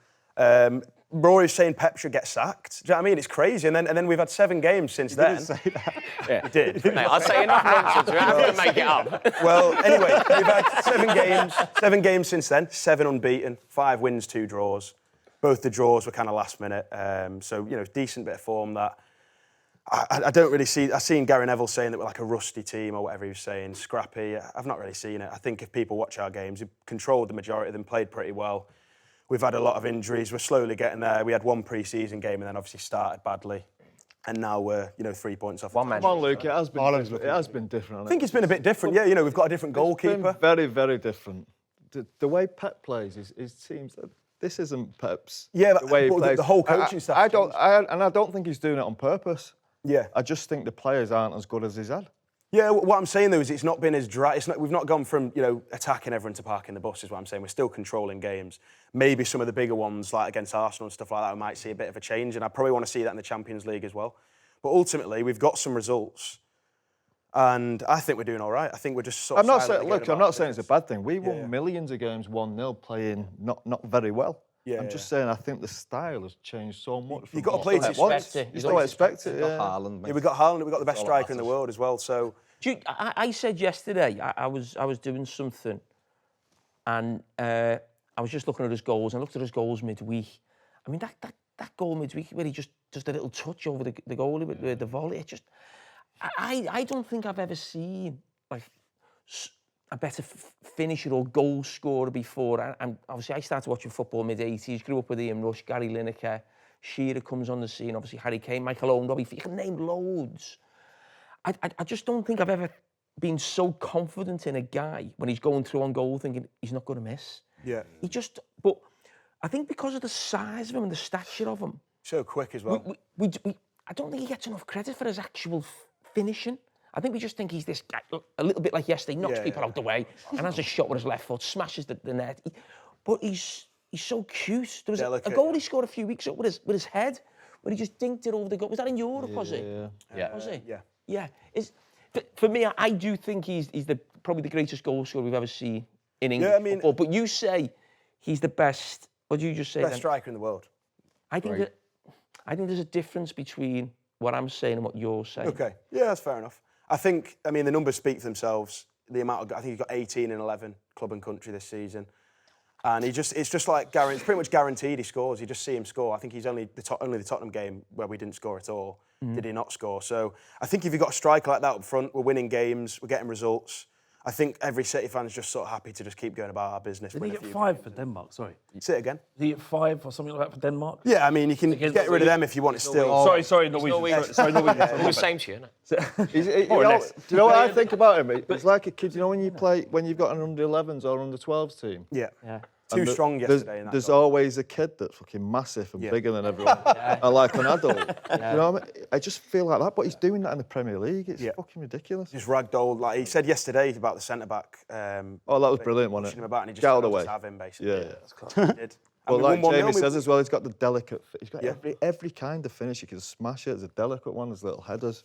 Rory's saying Pep should get sacked. Do you know what I mean? It's crazy. And then we've had 7 games since then. Didn't say that. Yeah, he did. Mate, I'd say enough nonsense. We're having to make it up. Well, anyway, we've had 7 games since then. 7 unbeaten, 5 wins, 2 draws. Both the draws were kind of last minute. So, decent bit of form that. I don't really see. I've seen Gary Neville saying that we're like a rusty team or whatever he was saying, scrappy. I've not really seen it. I think if people watch our games, we've controlled the majority of them, played pretty well. We've had a lot of injuries. We're slowly getting there. We had 1 pre-season game and then obviously started badly. And now we're, 3 points off. One man. Come on, Luke, it has been different. I think it's been a bit different. Yeah, we've got a different goalkeeper. It's been very, very different. The way Pep plays, his teams. This isn't Pep's. Yeah, the way he plays. The whole coaching staff. I don't think he's doing it on purpose. Yeah. I just think the players aren't as good as he's had. Yeah, what I'm saying though is it's not been as dry. We've not gone from attacking everyone to parking the bus. Is what I'm saying. We're still controlling games. Maybe some of the bigger ones, like against Arsenal and stuff like that, we might see a bit of a change, and I probably want to see that in the Champions League as well. But ultimately, we've got some results, and I think we're doing all right. I think we're just sort of. I'm not saying it's a bad thing. We won millions of games 1-0 playing not very well. Yeah, I'm just saying I think the style has changed so much. You've got to play to once. You don't expect it. Got Haaland, mate. Yeah, we've got Haaland. We've got the best striker in the world as well. So. I said yesterday, I was doing something, and I was just looking at his goals, and I looked at his goals midweek. I mean, that goal midweek where he just does the little touch over the goalie with the volley. It just, I don't think I've ever seen like a better finisher or goal scorer before. And obviously, I started watching football mid-80s, grew up with Ian Rush, Gary Lineker, Shearer comes on the scene, obviously Harry Kane, Michael Owen, Robbie. You can name loads. I just don't think I've ever been so confident in a guy when he's going through on goal thinking he's not going to miss. Yeah. But I think because of the size of him and the stature of him. So quick as well. I don't think he gets enough credit for his actual finishing. I think we just think he's this guy, a little bit like yesterday, knocks people out the way and has a shot with his left foot, smashes the net. But he's so cute. There was a goal he scored a few weeks ago with his head, where he just dinked it over the goal. Was that in Europe, was it? Yeah. Was it? Yeah. Yeah. For me, I do think he's probably the greatest goal scorer we've ever seen in English football. But you say he's the best. What did you just say? Best striker in the world. I think there's a difference between what I'm saying and what you're saying. Okay. Yeah, that's fair enough. The numbers speak for themselves. The amount I think he's got 18 in 11 club and country this season. And it's just like it's pretty much guaranteed he scores. You just see him score. I think he's only the Tottenham game where we didn't score at all. Did he not score? So I think if you've got a striker like that up front, we're winning games, we're getting results. I think every City fan's just sort of happy to just keep going about our business. Did he get 5 for Denmark? Sorry. Say it again. Did he get 5 or something like that for Denmark? Yeah, I mean, you can get rid of them if you want to still. Sorry, Norwegian. Sorry, Norwegian. It was same to you, isn't it? Do you know what I think about him? It's like a kid. You know when you've got an under-11s or under-12s team. Yeah. Too strong yesterday. In that there's always a kid that's fucking massive and bigger than everyone, and like an adult. You know what I mean? I just feel like that, but he's doing that in the Premier League. It's fucking ridiculous. Just ragdolled, like he said yesterday about the centre back. That was brilliant, wasn't it? Him about and he just Get out of the way. have him basically. Yeah. That's class. He did. But like Jamie says as well, he's got the delicate. He's got every kind of finish. You can smash it. There's a delicate one. There's little headers.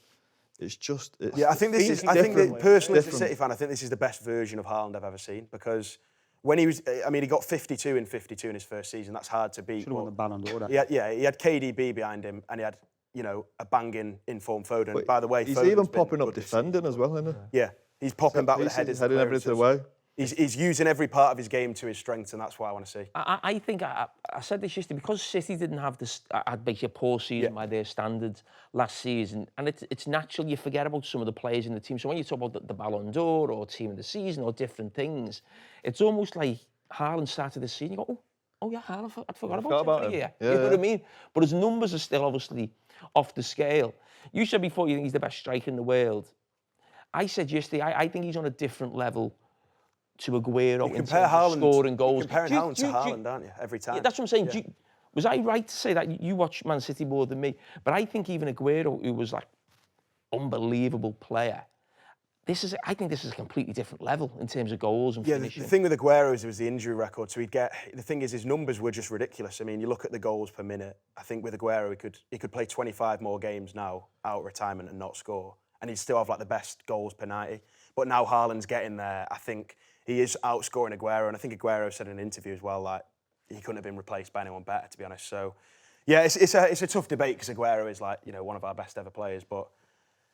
It's just. I think this is. I think that personally, as a City fan, I think this is the best version of Haaland I've ever seen because. When he was, he got 52 in his first season. That's hard to beat. Should have won the Ballon d'Or. He had KDB behind him, and he had, a banging informed Foden. But by the way, he's Foden's even been popping up good this defending as well, isn't he? Yeah, he's popping back with the headers, heading everything away. He's using every part of his game to his strengths, and that's what I want to see. I think I said this yesterday because City didn't have this. Had basically a poor season by their standards last season, and it's natural you forget about some of the players in the team. So when you talk about the Ballon d'Or or team of the season or different things, it's almost like Haaland started the season. You go, oh yeah, Haaland. I forgot about him. Yeah. You know what I mean? But his numbers are still obviously off the scale. You said before you think he's the best striker in the world. I said yesterday I think he's on a different level to Aguero in terms of scoring goals. You're comparing Haaland to Haaland, aren't you? Every time. Yeah, that's what I'm saying. Yeah. Was I right to say that? You watch Man City more than me, but I think even Aguero, who was like unbelievable player, I think this is a completely different level in terms of goals and finishing. The thing with Aguero is it was the injury record. So the thing is his numbers were just ridiculous. I mean, you look at the goals per minute. I think with Aguero, he could play 25 more games now out of retirement and not score. and he'd still have like the best goals per 90. But now Haaland's getting there. I think he is outscoring Aguero, and I think Aguero said in an interview as well, like he couldn't have been replaced by anyone better, to be honest. So, yeah, it's a tough debate because Aguero is like one of our best ever players, but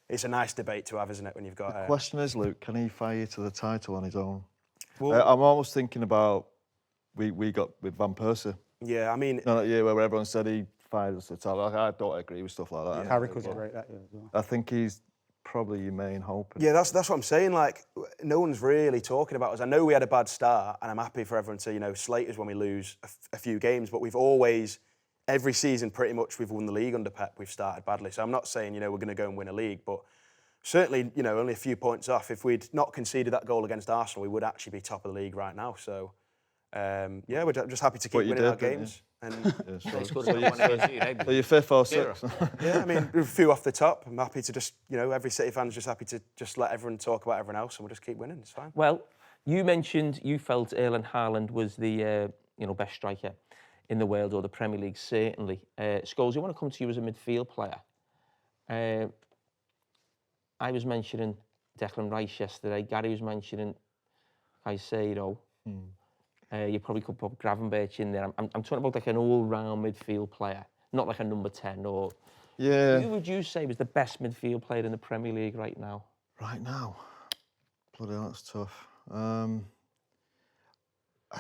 it's a nice debate to have, isn't it? When you've got. The question is, Luke, can he fire you to the title on his own? Well, I'm almost thinking about we got with Van Persie. Yeah, I mean, that year where everyone said he fired us to the title. I don't agree with stuff like that. Carragher was great that year as well. I think he's probably your main hope. Yeah, that's what I'm saying. Like, no one's really talking about us. I know we had a bad start, and I'm happy for everyone to slate us when we lose a few games. But we've always, every season, pretty much, we've won the league under Pep. We've started badly, so I'm not saying we're going to go and win a league, but certainly only a few points off. If we'd not conceded that goal against Arsenal, we would actually be top of the league right now. So. We're just happy to keep winning our games. And So you're fifth or sixth. yeah, I mean, a few off the top. I'm happy to just, every City fan's just happy to just let everyone talk about everyone else, and we'll just keep winning. It's fine. Well, you mentioned you felt Erling Haaland was the best striker in the world, or the Premier League certainly. Scholes, I want to come to you as a midfield player. I was mentioning Declan Rice yesterday. Gary was mentioning Caicedo. You probably could put Gravenberch in there. I'm talking about like an all-round midfield player, not like a number 10 or... Yeah. Who would you say was the best midfield player in the Premier League right now? Right now? Bloody hell, that's tough. I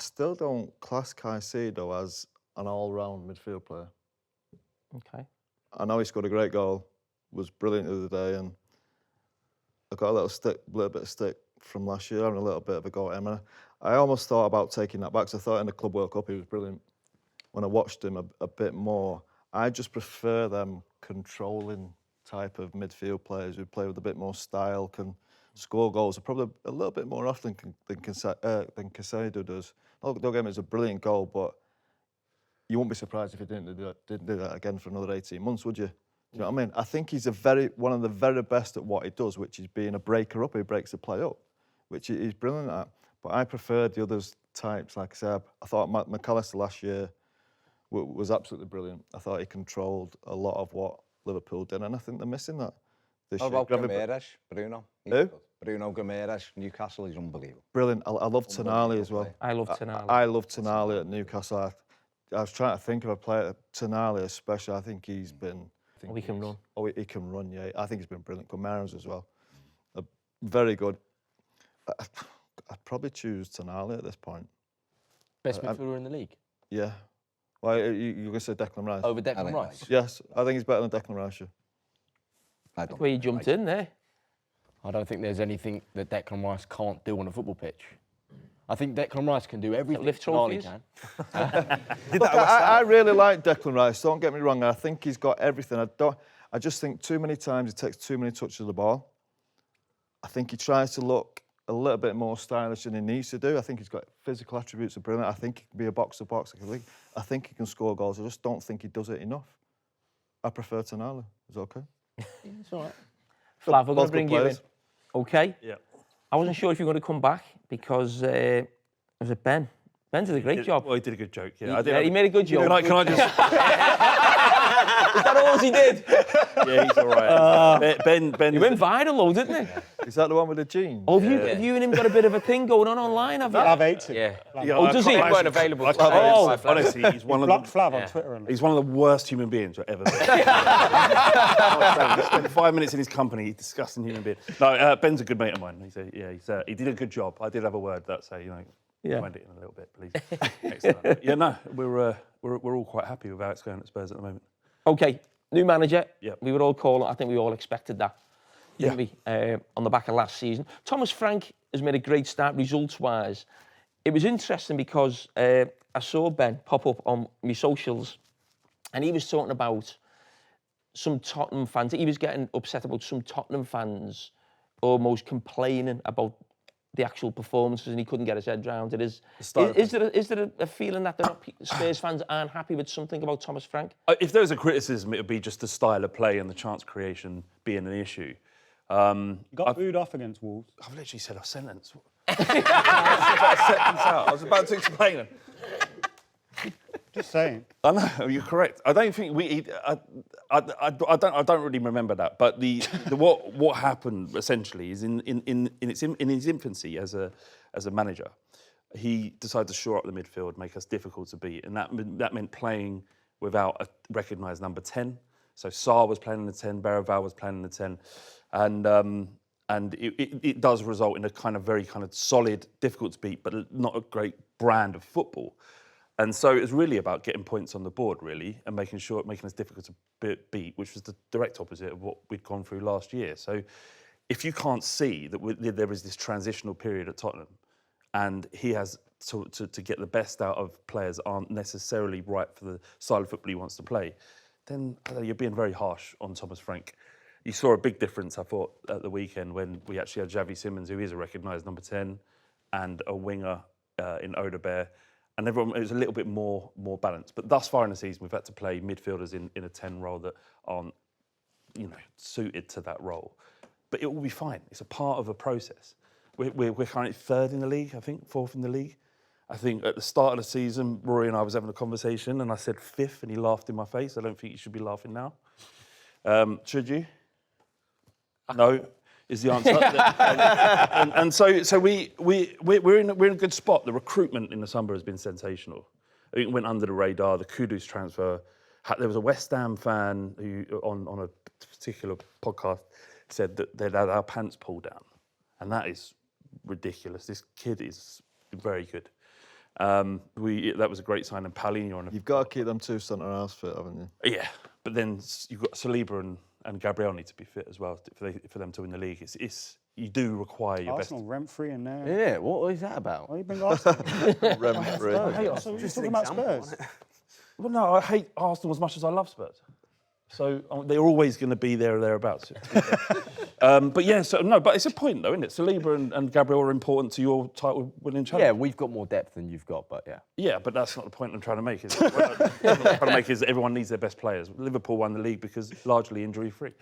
still don't class Caicedo as an all-round midfield player. Okay. I know he scored a great goal, was brilliant the other day, and I got a little bit of stick from last year, having a little bit of a go at him. I almost thought about taking that back, because I thought in the Club World Cup he was brilliant. When I watched him a bit more, I just prefer them controlling type of midfield players who play with a bit more style, can score goals, probably a little bit more often than Caicedo does. Don't get me, it's a brilliant goal, but you wouldn't be surprised if he didn't do that again for another 18 months, would you? You know what I mean? I think he's one of the very best at what he does, which is being a breaker up. He breaks the play up, which he's brilliant at. But I preferred the others types, like I said. I thought McAllister last year was absolutely brilliant. I thought he controlled a lot of what Liverpool did, and I think they're missing that this year. How about Guimaraes, Bruno? Who? Bruno Guimaraes, Newcastle, he's unbelievable. Brilliant. I love Tonali as well. I love Tonali. I love Tonali at Newcastle. I was trying to think of a player, Tonali especially. I think he's been... he can run. Oh, he can run, yeah. I think he's been brilliant. Guimaraes as well. Very good. I'd probably choose Tonali at this point. Best midfielder in the league? Yeah. Well, you're going to say Declan Rice? Over Declan Rice? Yes, I think he's better than Declan Rice. I don't Where you jumped in there. I don't think there's anything that Declan Rice can't do on a football pitch. I think Declan Rice can do everything Lift Tonali trophies? can. Look, I really like Declan Rice, don't get me wrong. I think he's got everything. I just think too many times he takes too many touches of the ball. I think he tries to look a little bit more stylish than he needs to do. I think he's got physical attributes are brilliant. I think he can be a box-to-box. I think he can score goals. I just don't think he does it enough. I prefer Tonali. Is it okay? It's all right. Flav, we're going to bring you in. Okay? Yeah. I wasn't sure if you were going to come back because was it Ben? Ben did a great job. Well, he did a good joke. Yeah, He made a good joke. Can I just? Is that all he did? Yeah, he's all right. Ben. He went viral though, didn't he? Is that the one with the jeans? Oh, have you and him got a bit of a thing going on online, have you? Flav hates him. Yeah. Oh, does he? weren't available. Honestly, he's one of Blocked Flav on Twitter. He's one of the worst human beings I've ever met. Spent 5 minutes in his company, disgusting human being. No, Ben's a good mate of mine. He did a good job. I did have a word that say, wind it in a little bit, please. Excellent. Yeah, no, we're all quite happy with how it's going at Spurs at the moment. Okay, new manager. Yep. We were all calling. I think we all expected that, didn't we? On the back of last season, Thomas Frank has made a great start results-wise. It was interesting because I saw Ben pop up on my socials, and he was talking about some Tottenham fans. He was getting upset about some Tottenham fans almost complaining about the actual performances, and he couldn't get his head around it. Is there a feeling that Spurs fans aren't happy with something about Thomas Frank? If there was a criticism, it would be just the style of play and the chance creation being an issue. You got booed off against Wolves. I've literally said a sentence. I was about to explain it. Just saying. I know, you're correct. I don't think I don't really remember that. But what happened essentially is in his infancy as a manager, he decided to shore up the midfield, make us difficult to beat, and that meant playing without a recognised number 10. So Sarr was playing in the 10, Berraval was playing in the 10, and it does result in a very solid, difficult to beat, but not a great brand of football. And so it was really about getting points on the board, really, and making us difficult to beat, which was the direct opposite of what we'd gone through last year. So if you can't see that there is this transitional period at Tottenham, and he has to get the best out of players aren't necessarily right for the style of football he wants to play, then you're being very harsh on Thomas Frank. You saw a big difference, I thought, at the weekend when we actually had Xavi Simons, who is a recognised number 10, and a winger in Odegaard. And it was a little bit more balanced. But thus far in the season, we've had to play midfielders in a 10 role that aren't, suited to that role. But it will be fine. It's a part of a process. We're currently third in the league, I think, fourth in the league. I think at the start of the season, Rory and I was having a conversation, and I said fifth, and he laughed in my face. I don't think you should be laughing now. Should you? No. Is the answer. and so we're in a good spot. The recruitment in the summer has been sensational. I think it went under the radar. The Kudus transfer. There was a West Ham fan who, on a particular podcast, said that they'd had our pants pulled down, and that is ridiculous. This kid is very good. That was a great sign. And Paulinho. You've got to keep them two centre halves fit, haven't you? Yeah, but then you've got Saliba and Gabriel need to be fit as well for them to win the league. You do require your Arsenal rent-free in there. Yeah, what is that about? Why you bring Arsenal? Rent-free. So you're talking about Spurs. Well, no, I hate Arsenal as much as I love Spurs. So they're always going to be there or thereabouts. But it's a point though, isn't it? Saliba and Gabriel are important to your title-winning challenge. Yeah, we've got more depth than you've got, but yeah. Yeah, but that's not the point I'm trying to make. Is it? What I'm trying to make is that everyone needs their best players. Liverpool won the league because largely injury-free.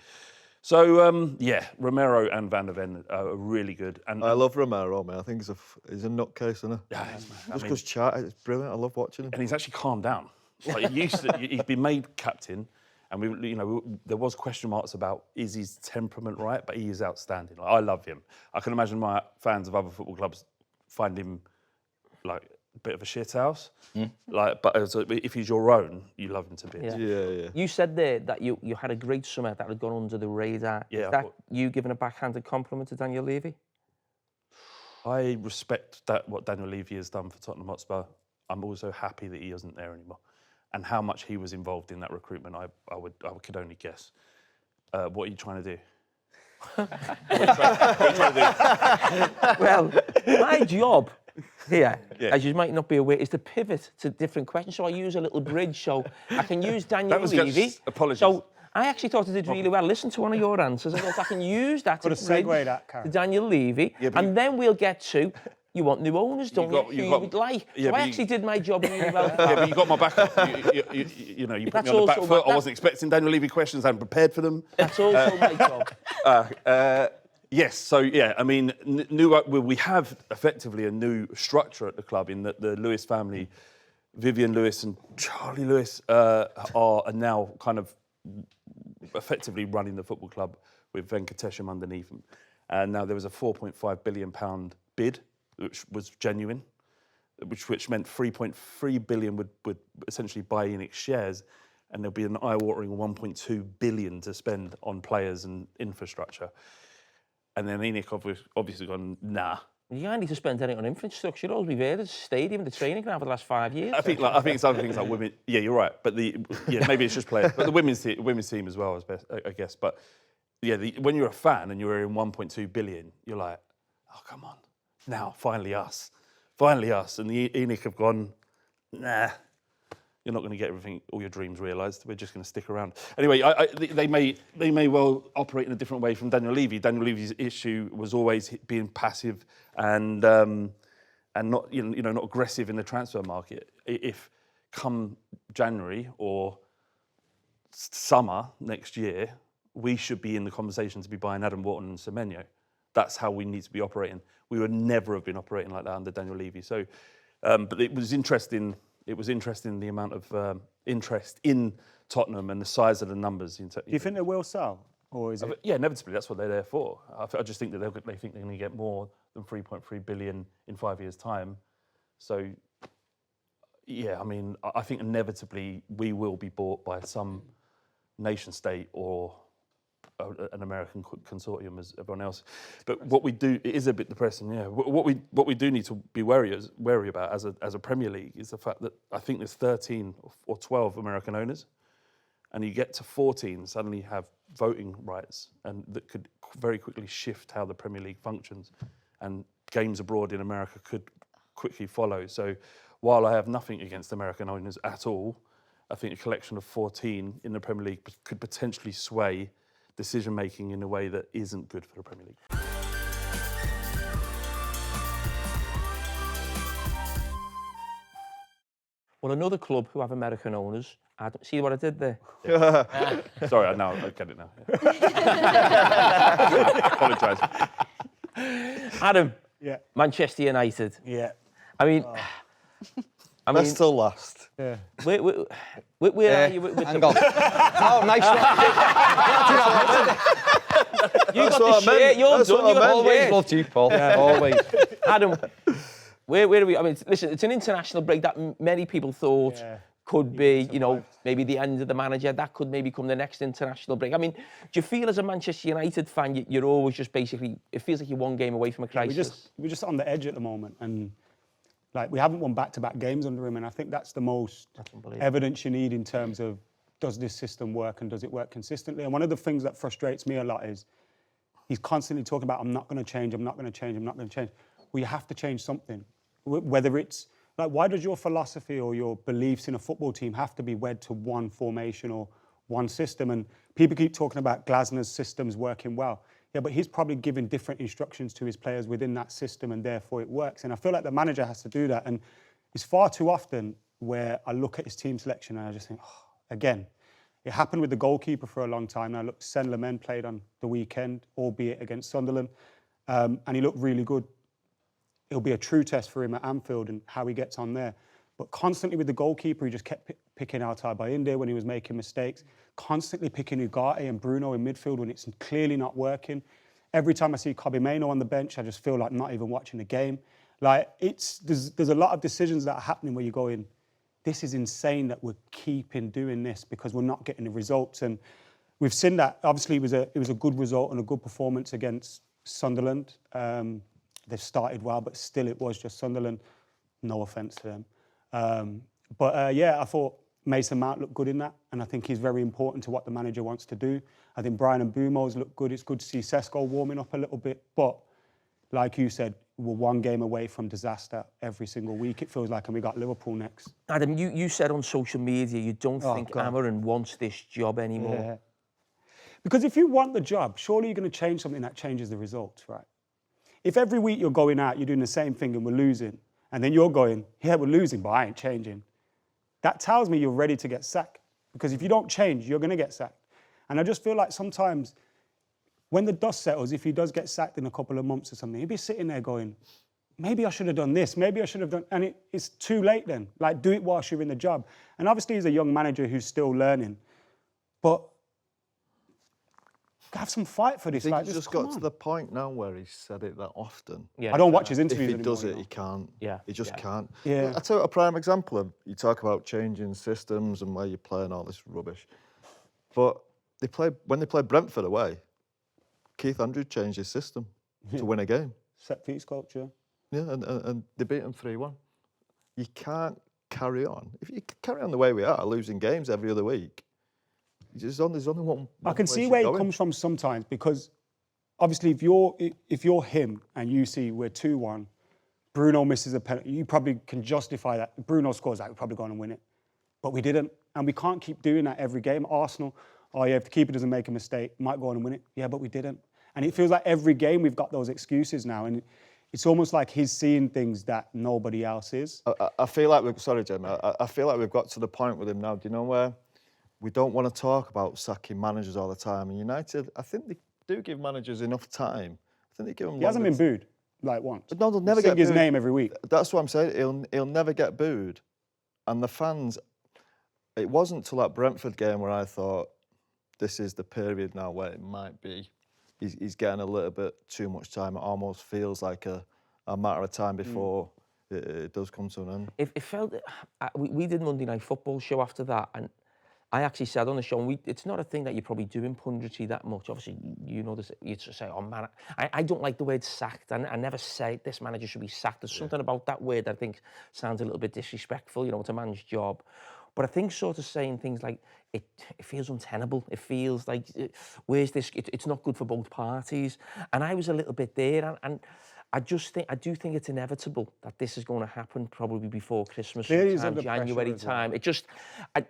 So, Romero and Van der Ven are really good. And I love Romero, man. I think he's a nutcase, isn't he? Yeah, just because it's brilliant. I love watching him. And he's actually calmed down. Like he's been made captain, and there was question marks about is his temperament right, but he is outstanding. Like, I love him. I can imagine my fans of other football clubs find him like a bit of a shithouse. But if he's your own, you love him to bits. Yeah. You said there that you had a great summer that had gone under the radar. Yeah, Is that you giving a backhanded compliment to Daniel Levy? I respect what Daniel Levy has done for Tottenham Hotspur. I'm also happy that he isn't there anymore. And how much he was involved in that recruitment, I could only guess. What are you trying to do? Well, my job here, as you might not be aware, is to pivot to different questions. So I use a little bridge, so I can use Daniel Levy. Apologies. So I actually thought I did really well. Listen to one of your answers. I thought I can use that to segue that, to Daniel Levy, and then we'll get to. You want new owners, don't you? You would like. So I actually did my job really well. Yeah, but you got my back up. You put me on the back foot. I wasn't expecting Daniel Levy questions. I hadn't prepared for them. That's also my job. Yes, so I mean, we have effectively a new structure at the club in that the Lewis family, Vivian Lewis and Charlie Lewis, are now kind of effectively running the football club with Venkatesham underneath them. And now there was a £4.5 billion bid, which was genuine, which meant 3.3 billion would essentially buy ENIC shares, and there'll be an eye-watering 1.2 billion to spend on players and infrastructure. And then ENIC obviously gone, nah. You don't need to spend anything on infrastructure. You'll always be there. There's a stadium, the training ground for the last 5 years. I think it's other things like women. Yeah, you're right. But maybe it's just players. But the women's team as well, I guess. But yeah, when you're a fan and you're in 1.2 billion, you're like, oh come on, now finally us. And the ENIC have gone, nah. You're not going to get all your dreams realised. We're just going to stick around. Anyway, they may well operate in a different way from Daniel Levy. Daniel Levy's issue was always being passive and not not aggressive in the transfer market. If come January or summer next year, we should be in the conversation to be buying Adam Wharton and Semenyo. That's how we need to be operating. We would never have been operating like that under Daniel Levy. So, but it was interesting it was interesting the amount of interest in Tottenham and the size of the numbers. Do you think they will sell? Or is it? Yeah, inevitably, that's what they're there for. I just think that they think they're going to get more than 3.3 billion in 5 years' time. So, yeah, I mean, I think inevitably we will be bought by some nation state or an American consortium as everyone else. But what we do, it is a bit depressing, yeah. What we do need to be wary about as a Premier League is the fact that I think there's 13 or 12 American owners, and you get to 14, suddenly you have voting rights, and that could very quickly shift how the Premier League functions, and games abroad in America could quickly follow. So while I have nothing against American owners at all, I think a collection of 14 in the Premier League could potentially sway decision-making in a way that isn't good for the Premier League. Well, another club who have American owners, see what I did there? Sorry, I get it now. Apologise. Adam, Yeah. Manchester United. Yeah. I mean, They're still last. Yeah. where are you with Hang the... on. Oh, nice one. You got That's the what I meant. shirt, you're That's done, what you I got meant. the Always shirt. loved you, Paul. Always. Adam, where are we? I mean, listen, it's an international break that many people thought could be, you know, maybe the end of the manager. That could maybe come the next international break. I mean, do you feel as a Manchester United fan, you're always just basically, it feels like you're one game away from a crisis? We're just on the edge at the moment, and like we haven't won back-to-back games under him, and I think that's the most evidence you need in terms of does this system work and does it work consistently? And one of the things that frustrates me a lot is he's constantly talking about, I'm not going to change, I'm not going to change, I'm not going to change. Well, you have to change something. Whether it's, like, why does your philosophy or your beliefs in a football team have to be wed to one formation or one system? And people keep talking about Glasner's systems working well. Yeah, but he's probably giving different instructions to his players within that system, and therefore it works. And I feel like the manager has to do that. And it's far too often where I look at his team selection and I just think, oh, again, it happened with the goalkeeper for a long time. Now, look, Sen Lament played on the weekend, albeit against Sunderland, and he looked really good. It'll be a true test for him at Anfield and how he gets on there. But constantly with the goalkeeper, he just kept picking Altay Bayinde when he was making mistakes, constantly picking Ugarte and Bruno in midfield when it's clearly not working. Every time I see Kobbie Mainoo on the bench, I just feel like not even watching the game. Like, there's a lot of decisions that are happening where you're going, this is insane that we're keeping doing this because we're not getting the results. And we've seen that. Obviously, it was a good result and a good performance against Sunderland. They've started well, but still it was just Sunderland. No offence to them. Yeah, I thought Mason Mount looked good in that, and I think he's very important to what the manager wants to do. I think Brian Mbeumo's looked good. It's good to see Sesko warming up a little bit, but like you said, we're one game away from disaster every single week, it feels like, and we got Liverpool next. Adam, you said on social media you don't think Amorim wants this job anymore. Yeah. Because if you want the job, surely you're going to change something that changes the results, right? If every week you're going out, you're doing the same thing and we're losing, and then you're going, yeah, we're losing, but I ain't changing. That tells me you're ready to get sacked. Because if you don't change, you're going to get sacked. And I just feel like sometimes when the dust settles, if he does get sacked in a couple of months or something, he'll be sitting there going, maybe I should have done this, maybe I should have done, and it's too late then. Like, do it whilst you're in the job. And obviously he's a young manager who's still learning, but have some fight for this. I think like, he's just come got to on. the point now where he's said it that often. Yeah. I don't watch his If interviews he anymore, does it, you know. he can't. Yeah. He just can't. Yeah. I'll tell you a prime example of, you talk about changing systems and where you're playing all this rubbish. But when they played Brentford away, Keith Andrews changed his system to win a game. Set piece culture. Yeah, and they beat him 3-1. You can't carry on. If you carry on the way we are, losing games every other week, there's only one. I can see where it comes from sometimes, because obviously if you're him and you see we're 2-1, Bruno misses a penalty, you probably can justify that. Bruno scores that, we're probably going to win it. But we didn't, and we can't keep doing that every game. Arsenal, oh yeah, if the keeper doesn't make a mistake, might go on and win it. Yeah, but we didn't. And it feels like every game we've got those excuses now, and it's almost like he's seeing things that nobody else is. I feel like sorry, Jamie. I feel like we've got to the point with him now. Do you know where we don't want to talk about sacking managers all the time? And United, I think they do give managers enough time. I think they give him. He hasn't been booed like once. No, they'll never Sing get his booed. name every week. That's what I'm saying. He'll never get booed And the fans, it wasn't till that Brentford game where I thought, this is the period now where it might be, he's getting a little bit too much time. It almost feels like a matter of time before it does come to an end. It felt, we did Monday Night Football show after that, and I actually said on the show, and it's not a thing that you probably do in punditry that much. Obviously, you know this. You just say, "Oh man, I don't like the word sacked." I never say this manager should be sacked. There's something about that word that I think sounds a little bit disrespectful. You know, it's a man's job. But I think sort of saying things like it feels untenable. It feels like where's this? It's not good for both parties. And I was a little bit there, and I do think it's inevitable that this is going to happen probably before Christmas, sometime, January time. Well.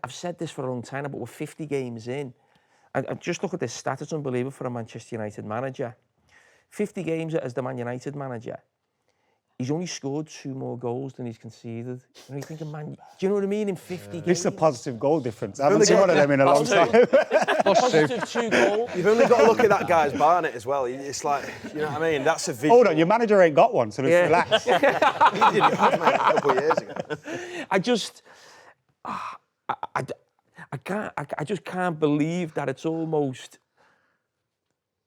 I've said this for a long time, but we're 50 games in. And just look at this stat, it's unbelievable for a Manchester United manager. 50 games as the Man United manager, he's only scored 2 more goals than he's conceded. And you're thinking, man, do you know what I mean? In 50 games. This is a positive goal difference. I haven't seen one of them in a long time. Positive 2 goals. You've only got to look at that guy's Barnet as well. It's like, you know what I mean? That's a visual. Hold on, your manager ain't got one, so just relax. He did have, mate, a couple of years ago. I just can't believe that it's almost.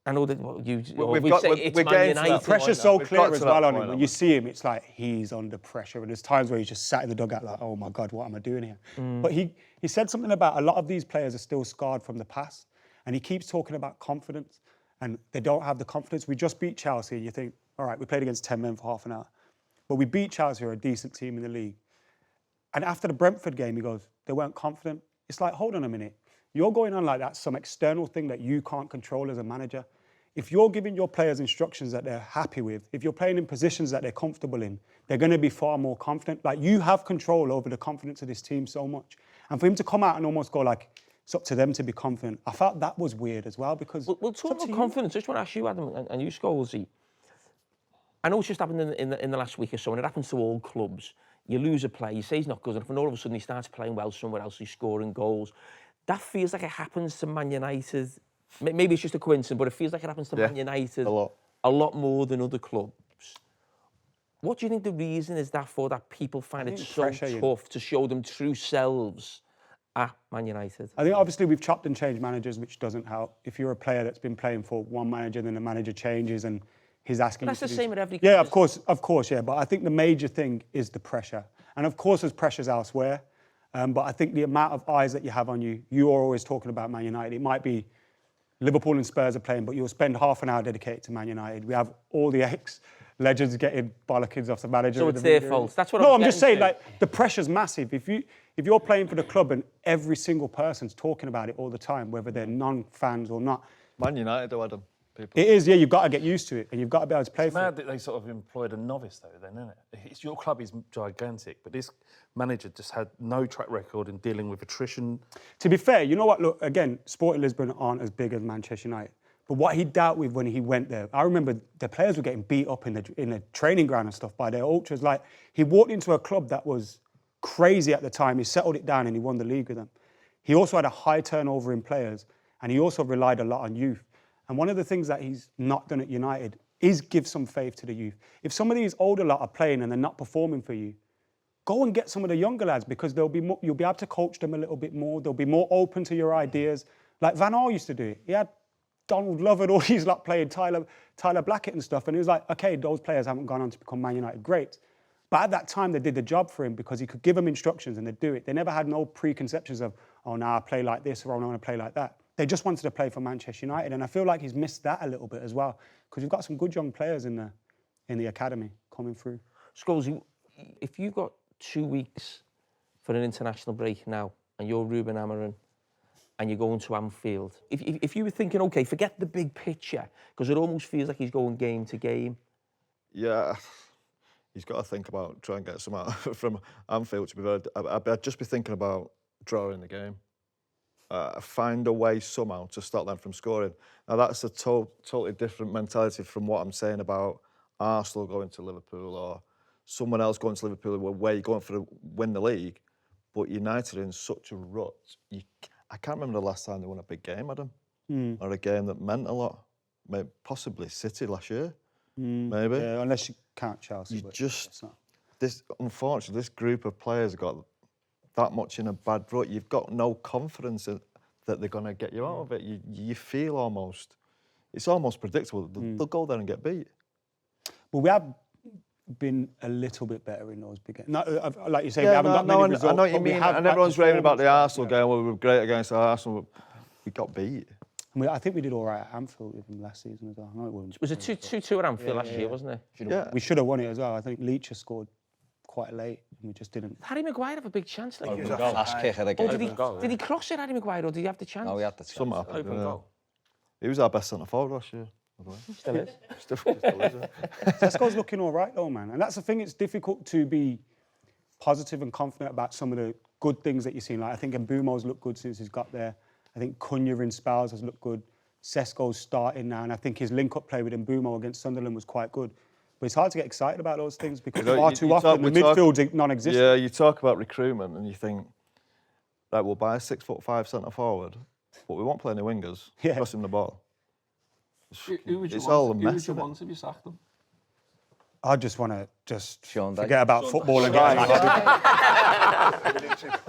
I know that it's Man United. Pressure's so clear as well on him. When you see him, it's like he's under pressure. And there's times where he's just sat in the dugout like, oh my God, what am I doing here? But he said something about a lot of these players are still scarred from the past. And he keeps talking about confidence. And they don't have the confidence. We just beat Chelsea and you think, all right, we played against 10 men for half an hour. But we beat Chelsea, who are a decent team in the league. And after the Brentford game, he goes, they weren't confident. It's like, hold on a minute. You're going on like that, some external thing that you can't control as a manager. If you're giving your players instructions that they're happy with, if you're playing in positions that they're comfortable in, they're going to be far more confident. Like, you have control over the confidence of this team so much. And for him to come out and almost go like, it's up to them to be confident, I felt that was weird as well, because... We'll talk about confidence. I just want to ask you, Adam, and you, Scholesy. I know it's just happened in the last week or so, and it happens to all clubs. You lose a player, you say he's not good enough, and all of a sudden he starts playing well somewhere else, he's scoring goals. That feels like it happens to Man United. Maybe it's just a coincidence, but it feels like it happens to Man United a lot more than other clubs. What do you think the reason is that for, that people find it so tough to show them true selves at Man United? I think obviously we've chopped and changed managers, which doesn't help. If you're a player that's been playing for one manager, then the manager changes and he's asking. But that's the same at every. Yeah, of course, yeah. But I think the major thing is the pressure, and of course there's pressures elsewhere. But I think the amount of eyes that you have on you, you are always talking about Man United. It might be Liverpool and Spurs are playing, but you'll spend half an hour dedicated to Man United. We have all the ex-legends getting bollockings off the manager. So it's their fault. That's what I'm just saying. Like, the pressure's massive. If you're playing for the club and every single person's talking about it all the time, whether they're non-fans or not. Man United, though, Adam. It is, yeah. You've got to get used to it, and you've got to be able to play for it. It's mad that they sort of employed a novice, though, then, isn't it? Your club is gigantic, but this manager just had no track record in dealing with attrition. To be fair, you know what? Look, again, Sporting Lisbon aren't as big as Manchester United, but what he dealt with when he went there, I remember the players were getting beat up in the training ground and stuff by their ultras. Like, he walked into a club that was crazy at the time. He settled it down and he won the league with them. He also had a high turnover in players, and he also relied a lot on youth. And one of the things that he's not done at United is give some faith to the youth. If some of these older lot are playing and they're not performing for you, go and get some of the younger lads, because you'll be able to coach them a little bit more. They'll be more open to your ideas. Like Van Gaal used to do it. He had Donald Love and all these lot playing Tyler Blackett and stuff. And he was like, okay, those players haven't gone on to become Man United greats. But at that time, they did the job for him because he could give them instructions and they'd do it. They never had no preconceptions of, oh, now I play like this or I want to play like that. They just wanted to play for Manchester United, and I feel like he's missed that a little bit as well, because we've got some good young players in the academy coming through. Scholes, if you got 2 weeks for an international break now, and you're Ruben Amorim, and you're going to Anfield, if you were thinking, okay, forget the big picture, because it almost feels like he's going game to game. Yeah, he's got to think about trying to get some out from Anfield. To be fair, I'd just be thinking about drawing the game. Find a way somehow to stop them from scoring. Now, that's a totally different mentality from what I'm saying about Arsenal going to Liverpool or someone else going to Liverpool where you're going for win the league. But United are in such a rut. I can't remember the last time they won a big game, Adam, or a game that meant a lot. Maybe, possibly City last year, maybe. Yeah, unless you count Chelsea. unfortunately, this group of players got that much in a bad rut. You've got no confidence that they're going to get you out of it. You feel almost, it's almost predictable. They'll go there and get beat. Well, we have been a little bit better in those big games. Like you say, we haven't got many results. I know what you mean. And everyone's raving about the Arsenal game. Well, we were great against Arsenal. We got beat. I think we did all right at Anfield with them last season as well. I know it wasn't. Was it 2-2 at Anfield last year, wasn't it? Yeah. We should have won it as well. I think Leach scored quite late and we just didn't. Harry Maguire have a big chance. Like, Last kick at a game. did he cross it, Harry Maguire, or did he have the chance? No, he had the chance. Somehow. Open goal. He was our best centre forward last year. Still is. Still is. Sesko's looking all right though, man. And that's the thing, it's difficult to be positive and confident about some of the good things that you've seen. Like I think Mbumo's looked good since he's got there. I think Cunha in spells has looked good. Sesko's starting now, and I think his link-up play with Mbumo against Sunderland was quite good. But it's hard to get excited about those things because far too often the midfield's non-existent. Yeah, you talk about recruitment and you think, like, we'll buy a 6'5" centre forward, but we won't play any wingers. Pass him the ball. It's all a mess. Who would you want if you sacked them? I just want to Sean forget Dyche. about football and get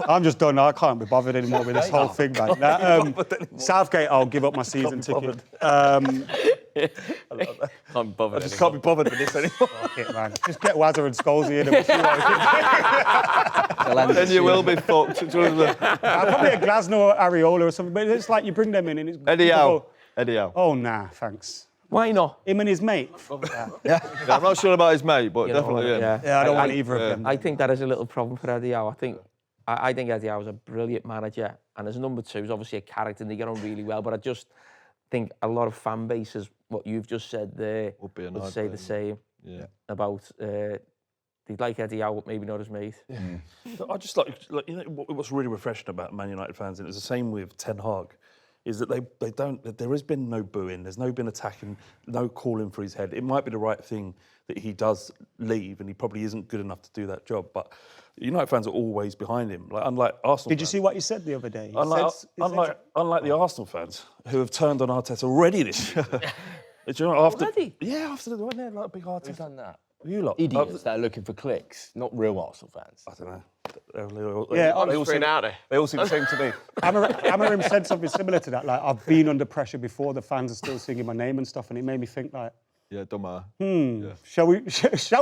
I'm just done. I can't be bothered anymore with this whole thing, man. Southgate, I'll give up my season ticket. Can't be bothered. I just can't be bothered with this anymore. Fuck it, man. Just get Wazza and Scholes in. Then you will be fucked. Probably a Glasnow or Areola or something, but it's like you bring them in and it's... Eddie Howe. Oh, nah, thanks. Why not? Him and his mate. Yeah, I'm not sure about his mate, but definitely him. Yeah, I don't want either of them. I think that is a little problem for Eddie Howe. I think Eddie Howe is a brilliant manager, and as number two, he's obviously a character and they get on really well, but I just think a lot of fan bases, what you've just said there, would say the same about they'd like Eddie Howe, but maybe not his mate. I just like you know what's really refreshing about Man United fans, and it's the same with Ten Hag, is that they don't. That there has been no booing, there's no been attacking, no calling for his head. It might be the right thing that he does leave, and he probably isn't good enough to do that job, but United fans are always behind him. Like unlike Arsenal. Did you see what he said the other day? Unlike the Arsenal fans who have turned on Arteta already this year. Do you know, Already? Yeah, after the one there, like a big Arteta. Who's done that? You lot. Idiots that are looking for clicks, not real Arsenal fans. I don't know. Yeah, they all seem the same to me. Amorim said something similar to that. Like, I've been under pressure before. The fans are still singing my name and stuff, and it made me think like, yeah, don't matter. Yeah. Shall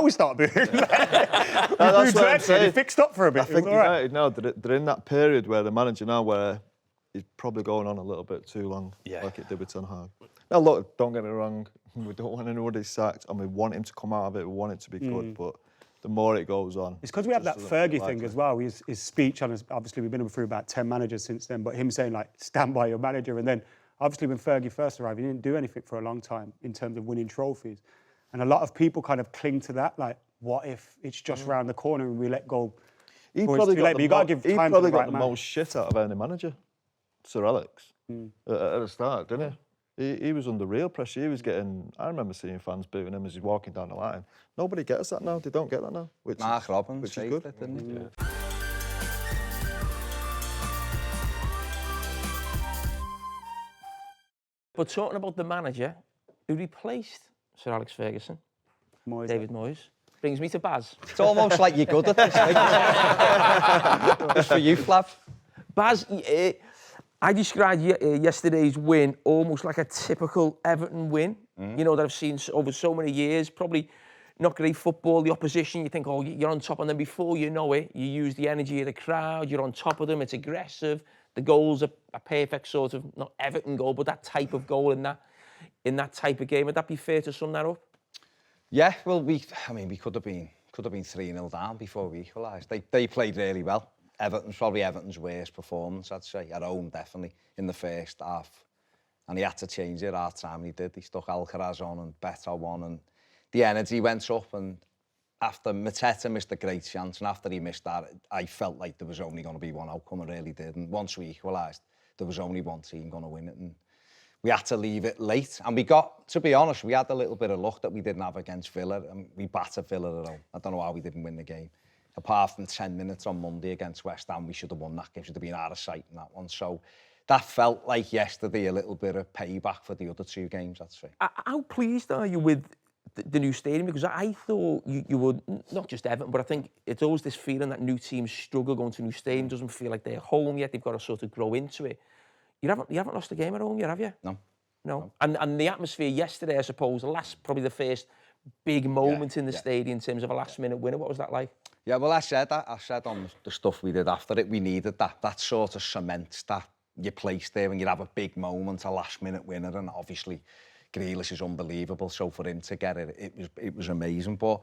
we start booing? That's what I'm saying. He fixed up for a bit. I think United now they're in that period where the manager now where he's probably going on a little bit too long, like it did with Ten Hag. Now look, don't get me wrong, we don't want anybody sacked, and we want him to come out of it. We want it to be good, but the more it goes on, it's because we have that Fergie thing as well. His speech on us. Obviously, we've been through about 10 managers since then, but him saying like, "Stand by your manager," and then. Obviously, when Fergie first arrived, he didn't do anything for a long time in terms of winning trophies. And a lot of people kind of cling to that, like, what if it's just round the corner and we let go? He probably got the man. most shit out of any manager, Sir Alex, at the start, didn't he? He was under real pressure. He was getting... I remember seeing fans booing him as he's walking down the line. Nobody gets that now. They don't get that now, which is good. It, didn't he? Yeah. But talking about the manager who replaced Sir Alex Ferguson, David Moyes, brings me to Baz. It's almost like you're good at this. Just for you, Flav. Baz, I described yesterday's win almost like a typical Everton win, you know, that I've seen over so many years. Probably not great football, the opposition, you think, oh, you're on top, and then before you know it, you use the energy of the crowd, you're on top of them, it's aggressive. The goals are a perfect sort of, not Everton goal, but that type of goal in that type of game. Would that be fair to sum that up? Yeah, well, we could have been 3-0 down before we equalised. They played really well. Probably Everton's worst performance, I'd say, at home, definitely, in the first half. And he had to change it half time, he did. He stuck Alcaraz on and Beto on, and the energy went up, and after Mateta missed a great chance, and after he missed that, I felt like there was only going to be one outcome, I really did. And once we equalised, there was only one team going to win it, and we had to leave it late. And we got, to be honest, we had a little bit of luck that we didn't have against Villa, and we battered Villa at home. I don't know how we didn't win the game. Apart from 10 minutes on Monday against West Ham, we should have won that game, should have been out of sight in that one. So that felt like yesterday a little bit of payback for the other two games, I'd say. How pleased are you with the new stadium, because I thought you would, not just Everton, but I think it's always this feeling that new teams struggle going to a new stadium, doesn't feel like they're home yet, they've got to sort of grow into it. You haven't lost a game at home yet, have you? No. And the atmosphere yesterday, I suppose, probably the first big moment in the stadium in terms of a last-minute winner. What was that like? Yeah, well, I said on the stuff we did after it, we needed that sort of cement that you place there when you have a big moment, a last-minute winner, and obviously Grealish is unbelievable, so for him to get it, it was amazing. But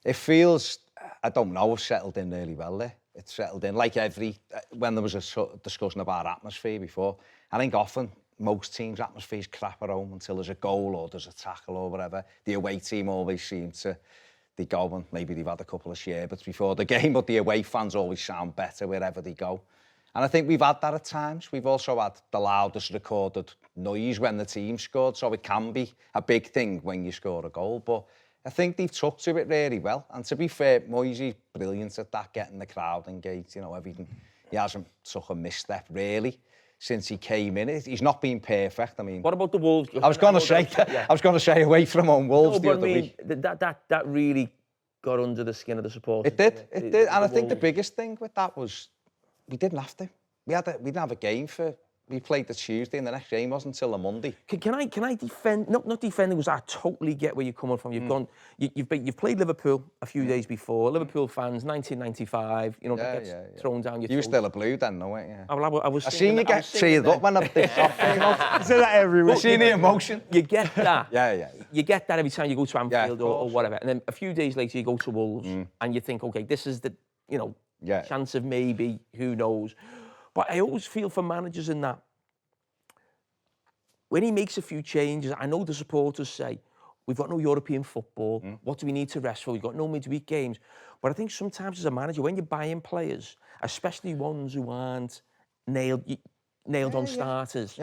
it feels, I don't know, it's settled in really well there. It's settled in, like when there was a discussion about atmosphere before, I think often most teams' atmosphere's crap at home until there's a goal or there's a tackle or whatever. The away team always seem to, they go and maybe they've had a couple of sherbets before the game, but the away fans always sound better wherever they go. And I think we've had that at times. We've also had the loudest recorded noise when the team scored, so it can be a big thing when you score a goal. But I think they've took to it really well. And to be fair, Moisey's brilliant at that, getting the crowd engaged, everything. He hasn't took a misstep, really, since he came in. He's not been perfect. I mean, what about the Wolves? I was going to say away from home Wolves the other week. That really got under the skin of the supporters. It did. And I think the biggest thing with that was we didn't have to. We didn't have a game for. We played the Tuesday, and the next game wasn't until the Monday. Can I defend? Not defending, because I totally get where you're coming from. You've played Liverpool a few days before. Liverpool fans, 1995. Thrown down your. You were still a blue then, no, weren't you? I was. I seen you get cheered up when the shot came off. You say that every week. I seen the emotion. You get that. Yeah. You get that every time you go to Anfield or whatever, and then a few days later you go to Wolves and you think, okay, this is the chance of maybe, who knows. But I always feel for managers in that, when he makes a few changes, I know the supporters say, we've got no European football, what do we need to rest for? We've got no midweek games. But I think sometimes as a manager, when you're buying players, especially ones who aren't nailed on starters,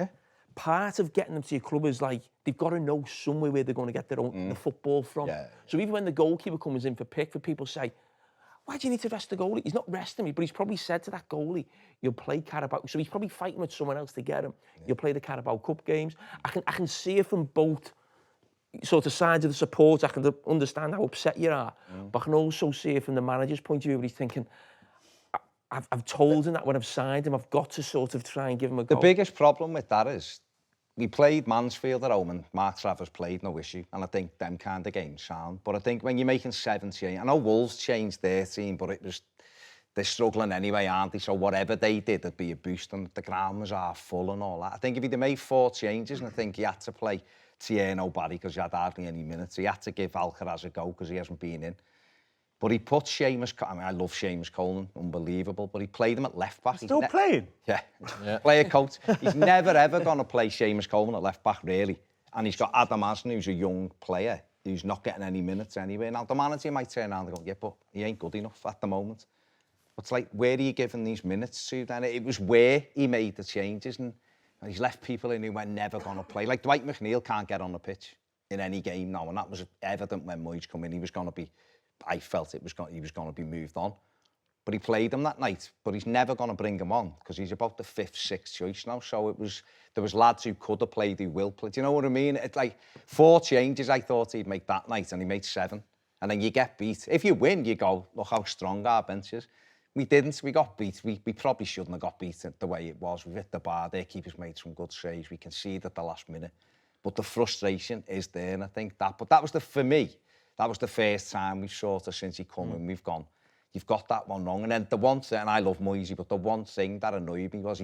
part of getting them to your club is like, they've got to know somewhere where they're going to get their own the football from. So even when the goalkeeper comes in for people say, why do you need to rest the goalie? He's not resting me, but he's probably said to that goalie, you'll play Carabao. So he's probably fighting with someone else to get him. You'll play the Carabao Cup games. I can see it from both sort of sides of the support. I can understand how upset you are, but I can also see it from the manager's point of view, where he's thinking, I've told him that when I've signed him, I've got to sort of try and give him a go. The biggest problem with that is, we played Mansfield at home and Mark Travers played, no issue. And I think them kind of games sound. But I think when you're making 70, I know Wolves changed their team, but they're struggling anyway, aren't they? So whatever they did, it'd be a boost, and the ground was half full and all that. I think if he'd have made 4 changes, and I think he had to play Tierno Barry because he had hardly any minutes. He had to give Alcaraz a go because he hasn't been in. But he put Seamus, I love Seamus Coleman, unbelievable, but he played him at left back. Still playing? Yeah. Player coach. He's never ever going to play Seamus Coleman at left back, really. And he's got Adam Aston, who's a young player, who's not getting any minutes anyway. Now, the manager might turn around and go, yeah, but he ain't good enough at the moment. But it's like, where are you giving these minutes to then? It was where he made the changes, and he's left people in who were never going to play. Like Dwight McNeil can't get on the pitch in any game now, and that was evident when Moyes come in. He was going to be... I felt he was going to be moved on. But he played him that night. But he's never going to bring him on because he's about the 5th, 6th choice now. So there was lads who could have played, who will play. Do you know what I mean? It's like 4 changes I thought he'd make that night, and he made 7. And then you get beat. If you win, you go, look how strong our bench is. We didn't. We got beat. We probably shouldn't have got beat the way it was. We hit the bar. Their keepers made some good saves. We conceded at the last minute. But the frustration is there, and I think that. But that was for me, that was the first time we've sort of, since he come in, we've gone, you've got that one wrong. And then the one thing, and I love Moisey, but the one thing that annoyed me was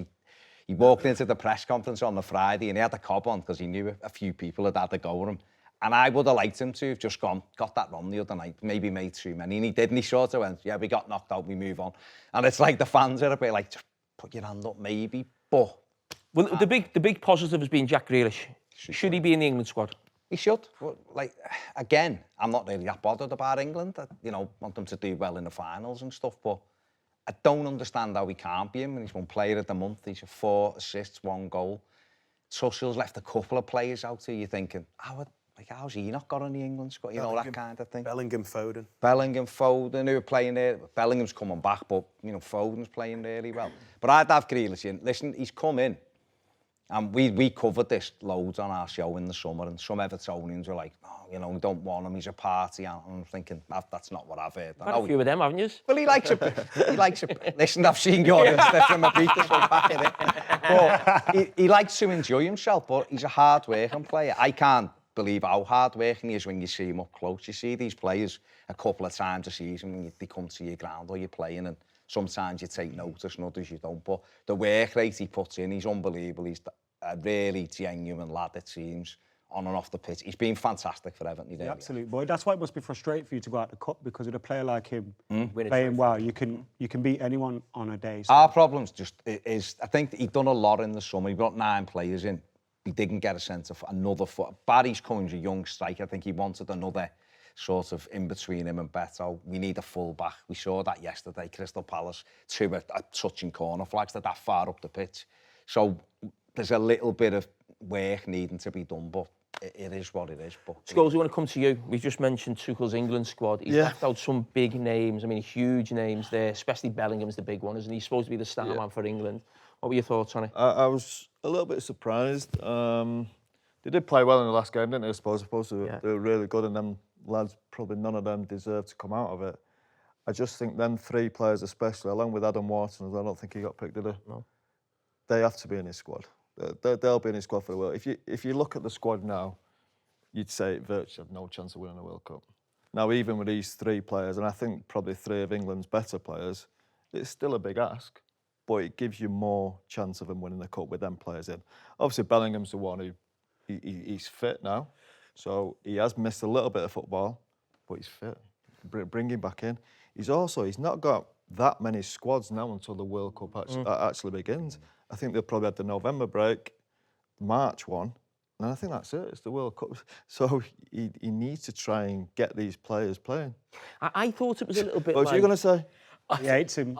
he walked into the press conference on the Friday and he had a cob on because he knew a few people had a go at him. And I would have liked him to have just got that wrong the other night, maybe made too many. And he did, and he sort of went, yeah, we got knocked out, we move on. And it's like the fans are a bit like, just put your hand up, maybe. But... Well, the big positive has been Jack Grealish. Should he be in the England squad? He should. Like, again, I'm not really that bothered about England. Want them to do well in the finals and stuff, but I don't understand how he can't be in when he's one player of the month. He's 4 assists, 1 goal. Tuchel's left a couple of players out here. You're thinking, how's he not got on the England squad? That kind of thing. Bellingham, Foden, who are playing there. Bellingham's coming back, but, Foden's playing really well. But I'd have Grealish in. Listen, he's come in. And we covered this loads on our show in the summer, and some Evertonians were like, oh, you know, we don't want him, he's a party. And I'm thinking, that's not what I've heard. Had a few of them, haven't you? Well, he likes it. Listen, I've seen Jordan from a beat, so back in it. But he likes to enjoy himself, but he's a hard-working player. I can't believe how hard-working he is when you see him up close. You see these players a couple of times a season when they come to your ground or you're playing, and sometimes you take notice and others you don't. But the work rate he puts in, he's unbelievable. He's a really genuine lad, it seems, on and off the pitch. He's been fantastic for Everton. Yeah, absolutely, boy. That's why it must be frustrating for you to go out the cup, because with a player like him playing well, you can beat anyone on a day. So. Our problem's just is, I think he'd done a lot in the summer. He brought 9 players in. He didn't get a sense of another foot. Barry's coming as a young striker. I think he wanted another sort of in between him and Beto. We need a full-back. We saw that yesterday, Crystal Palace, 2 are touching corner flags. They're that far up the pitch. So there's a little bit of work needing to be done, but it is what it is. But Scholes, we want to come to you. We've just mentioned Tuchel's England squad. He's left out some big names, I mean, huge names there, especially Bellingham's the big one, isn't he? He's supposed to be the star man for England. What were your thoughts on it? I was a little bit surprised. They did play well in the last game, didn't they? I suppose they were really good, and them lads, probably none of them deserved to come out of it. I just think them 3 players especially, along with Adam Wharton, I don't think he got picked, did he? No. They have to be in his squad. They'll be in his squad for the World. If you look at the squad now, you'd say virtually have no chance of winning a World Cup. Now, even with these 3 players, and I think probably 3 of England's better players, it's still a big ask, but it gives you more chance of them winning the Cup with them players in. Obviously, Bellingham's the one who he's fit now, so he has missed a little bit of football, but he's fit. Bring him back in. He's not got that many squads now until the World Cup actually begins. I think they'll probably have the November break, March one, and I think that's it. It's the World Cup. So he needs to try and get these players playing. I thought it was a little bit What was you going to say? He hates him.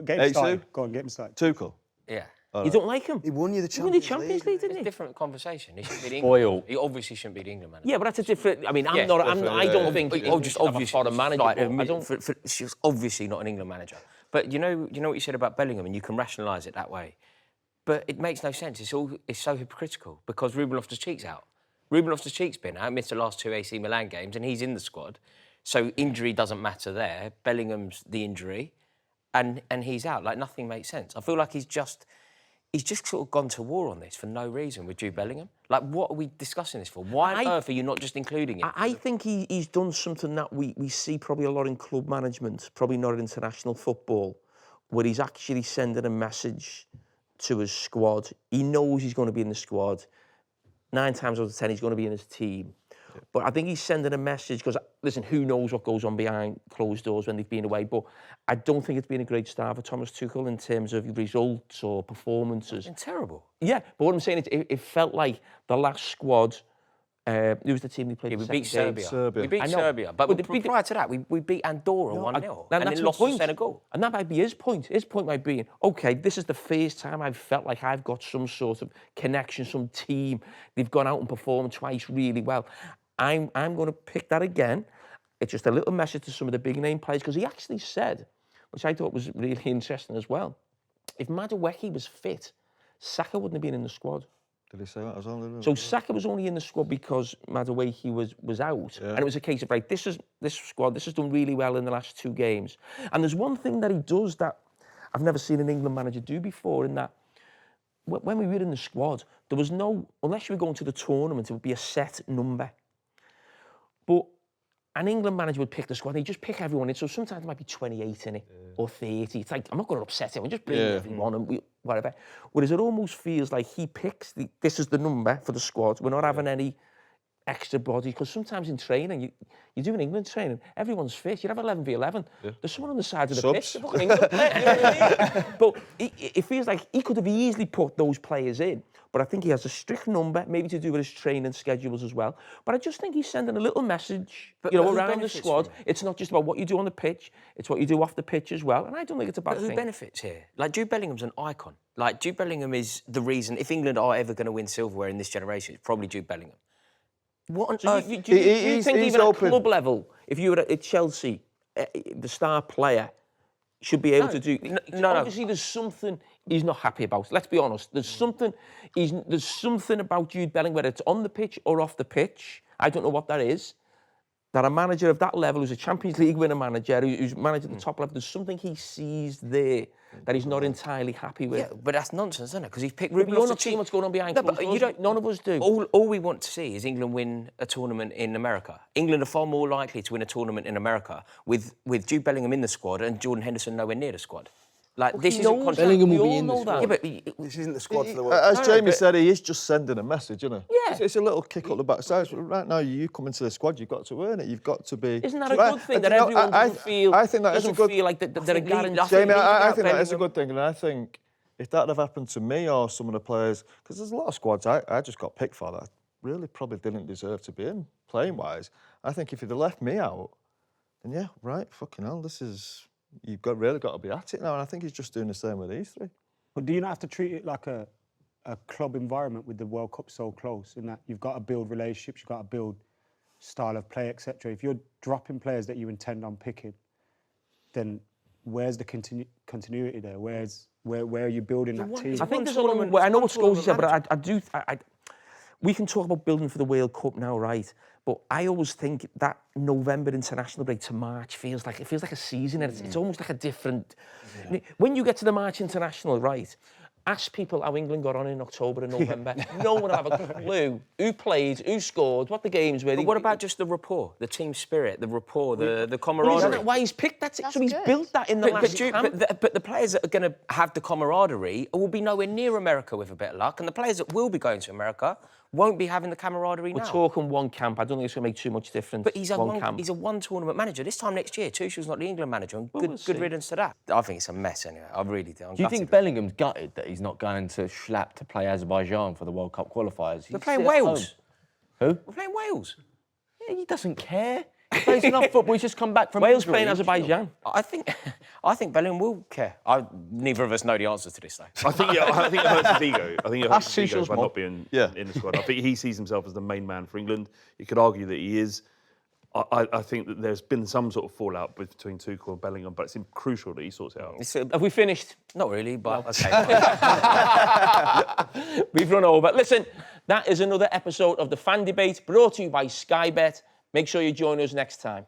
Get him started. Go on, get him started. Tuchel? Yeah. You don't like him? He won you the He won the Champions League, didn't It's he? a different conversation. He shouldn't be the England. He obviously shouldn't be the England manager. Yeah, but that's a different. I mean, I don't think Just obviously foreign manager. like, I don't. she was obviously not an England manager. But you know what you said about Bellingham, and you can rationalise it that way. But it makes no sense. It's so hypocritical because Ruben Loftus-Cheek's out. Ruben Loftus-Cheek's been out, missed the last 2 AC Milan games, and he's in the squad. So injury doesn't matter there. Bellingham's the injury, and he's out. Like, nothing makes sense. I feel like he's just sort of gone to war on this for no reason with Jude Bellingham. Like, what are we discussing this for? Why on earth are you not just including it? I think he's done something that we see probably a lot in club management, probably not in international football, where he's actually sending a message to his squad. He knows he's going to be in the squad. 9 times out of 10, he's going to be in his team. Yeah. But I think he's sending a message because, listen, who knows what goes on behind closed doors when they've been away. But I don't think it's been a great start for Thomas Tuchel in terms of results or performances. It's been terrible. Yeah, but what I'm saying is it felt like the last squad, who was the team we played? Yeah, we beat Serbia. We beat Serbia. But prior to that, we beat Andorra 1-0 and then lost to Senegal. And that might be his point. His point might be, okay, this is the first time I've felt like I've got some sort of connection, some team. They've gone out and performed twice really well. I'm going to pick that again. It's just a little message to some of the big name players, because he actually said, which I thought was really interesting as well, if Madueke was fit, Saka wouldn't have been in the squad. Did he say that as well? So Saka was only in the squad because Madueke was out. Yeah. And it was a case of, right, this squad, this has done really well in the last 2 games. And there's one thing that he does that I've never seen an England manager do before, in that when we were in the squad, there was no, unless you were going to the tournament, it would be a set number. But an England manager would pick the squad, and he'd just pick everyone in. So sometimes it might be 28 in it, or 30. It's like, I'm not going to upset everyone, just bring everyone and whatever. Whereas it almost feels like he picks, this is the number for the squad. We're not having any extra bodies, because sometimes in training, you do in England training, everyone's fit. You'd have 11v11. Yeah. There's someone on the side of the pitch. Fucking England player, you know what I mean? But it feels like he could have easily put those players in. But I think he has a strict number, maybe to do with his training schedules as well. But I just think he's sending a little message, around the squad. It's not just about what you do on the pitch, it's what you do off the pitch as well. And I don't think it's a bad thing. Who benefits here? Like, Jude Bellingham's an icon. Like, Jude Bellingham is the reason, if England are ever going to win silverware in this generation, it's probably Jude Bellingham. What on earth? Do you think even at club level, if you were at Chelsea, the star player should be able to do... No. Obviously, there's something he's not happy about. Let's be honest. There's something about Jude Bellingham, whether it's on the pitch or off the pitch. I don't know what that is. That a manager of that level, who's a Champions League winner manager, who's managed at the top level, there's something he sees there that he's not entirely happy with. Yeah, but that's nonsense, isn't it? Because he's picked But Ruben you're off not the seeing team. what's going on behind No, closed but doors. you don't. None of us do. All we want to see is England win a tournament in America. England are far more likely to win a tournament in America with Jude Bellingham in the squad and Jordan Henderson nowhere near the squad. Like, this isn't contract. Bellingham will We be all in the know squad. that. Yeah, but This isn't the squad for the World As Cup. Jamie said, he is just sending a message, isn't it? Yeah. It's a little kick up the backside. Right now, you come into the squad, you've got to earn it. You've got to be. Isn't that a good thing that everyone doesn't feel? I think that is a doesn't good. feel like they're a guarantee. Jamie, I think that Bellingham. is a good thing, and I think if that had happened to me or some of the players, because there's a lot of squads I just got picked for that I really probably didn't deserve to be in playing wise. I think if he'd have left me out, then yeah, right, fucking hell, this is. You've really got to be at it now, and I think he's just doing the same with these three. But do you not have to treat it like a club environment with the World Cup so close, in that you've got to build relationships, you've got to build style of play, etc. If you're dropping players that you intend on picking, then where's the continuity there? Where are you building that team? I think there's an element where I know what Scholes said, but I we can talk about building for the World Cup now, right? But I always think that November international break to March feels like a season, and it's almost like a different. Yeah. When you get to the March international, right? Ask people how England got on in October and November. No one will have a clue who played, who scored, what the games were. But what about just the rapport, the team spirit, the rapport, the Well, camaraderie? isn't that why he's picked that? So he's built that in the last camp. But the players that are going to have the camaraderie will be nowhere near America with a bit of luck, and the players that will be going to America won't be having the camaraderie We're now. talking one camp. I don't think it's going to make too much difference. But he's a camp. one tournament manager. This time next year, Tuchel's not the England manager, and good riddance to that. I think it's a mess anyway. I really do. Do you think Bellingham's gutted that he's not going to Schlapp to play Azerbaijan for the World Cup qualifiers? They're playing Wales. Who? We're playing Wales. Yeah, he doesn't care. He plays enough football. He's just come back from Wales injury. playing Azerbaijan. I think Bellingham will care. Neither of us know the answers to this, though. I think it hurts his ego. I think it hurts his ego Tuchel's by mob. not being in the squad. I think he sees himself as the main man for England. You could argue that he is. I think that there's been some sort of fallout between Tuchel and Bellingham, but it's crucial that he sorts it out. Have we finished? Not really, but okay. We've run over. Listen, that is another episode of The Fan Debate, brought to you by Sky Bet. Make sure you join us next time.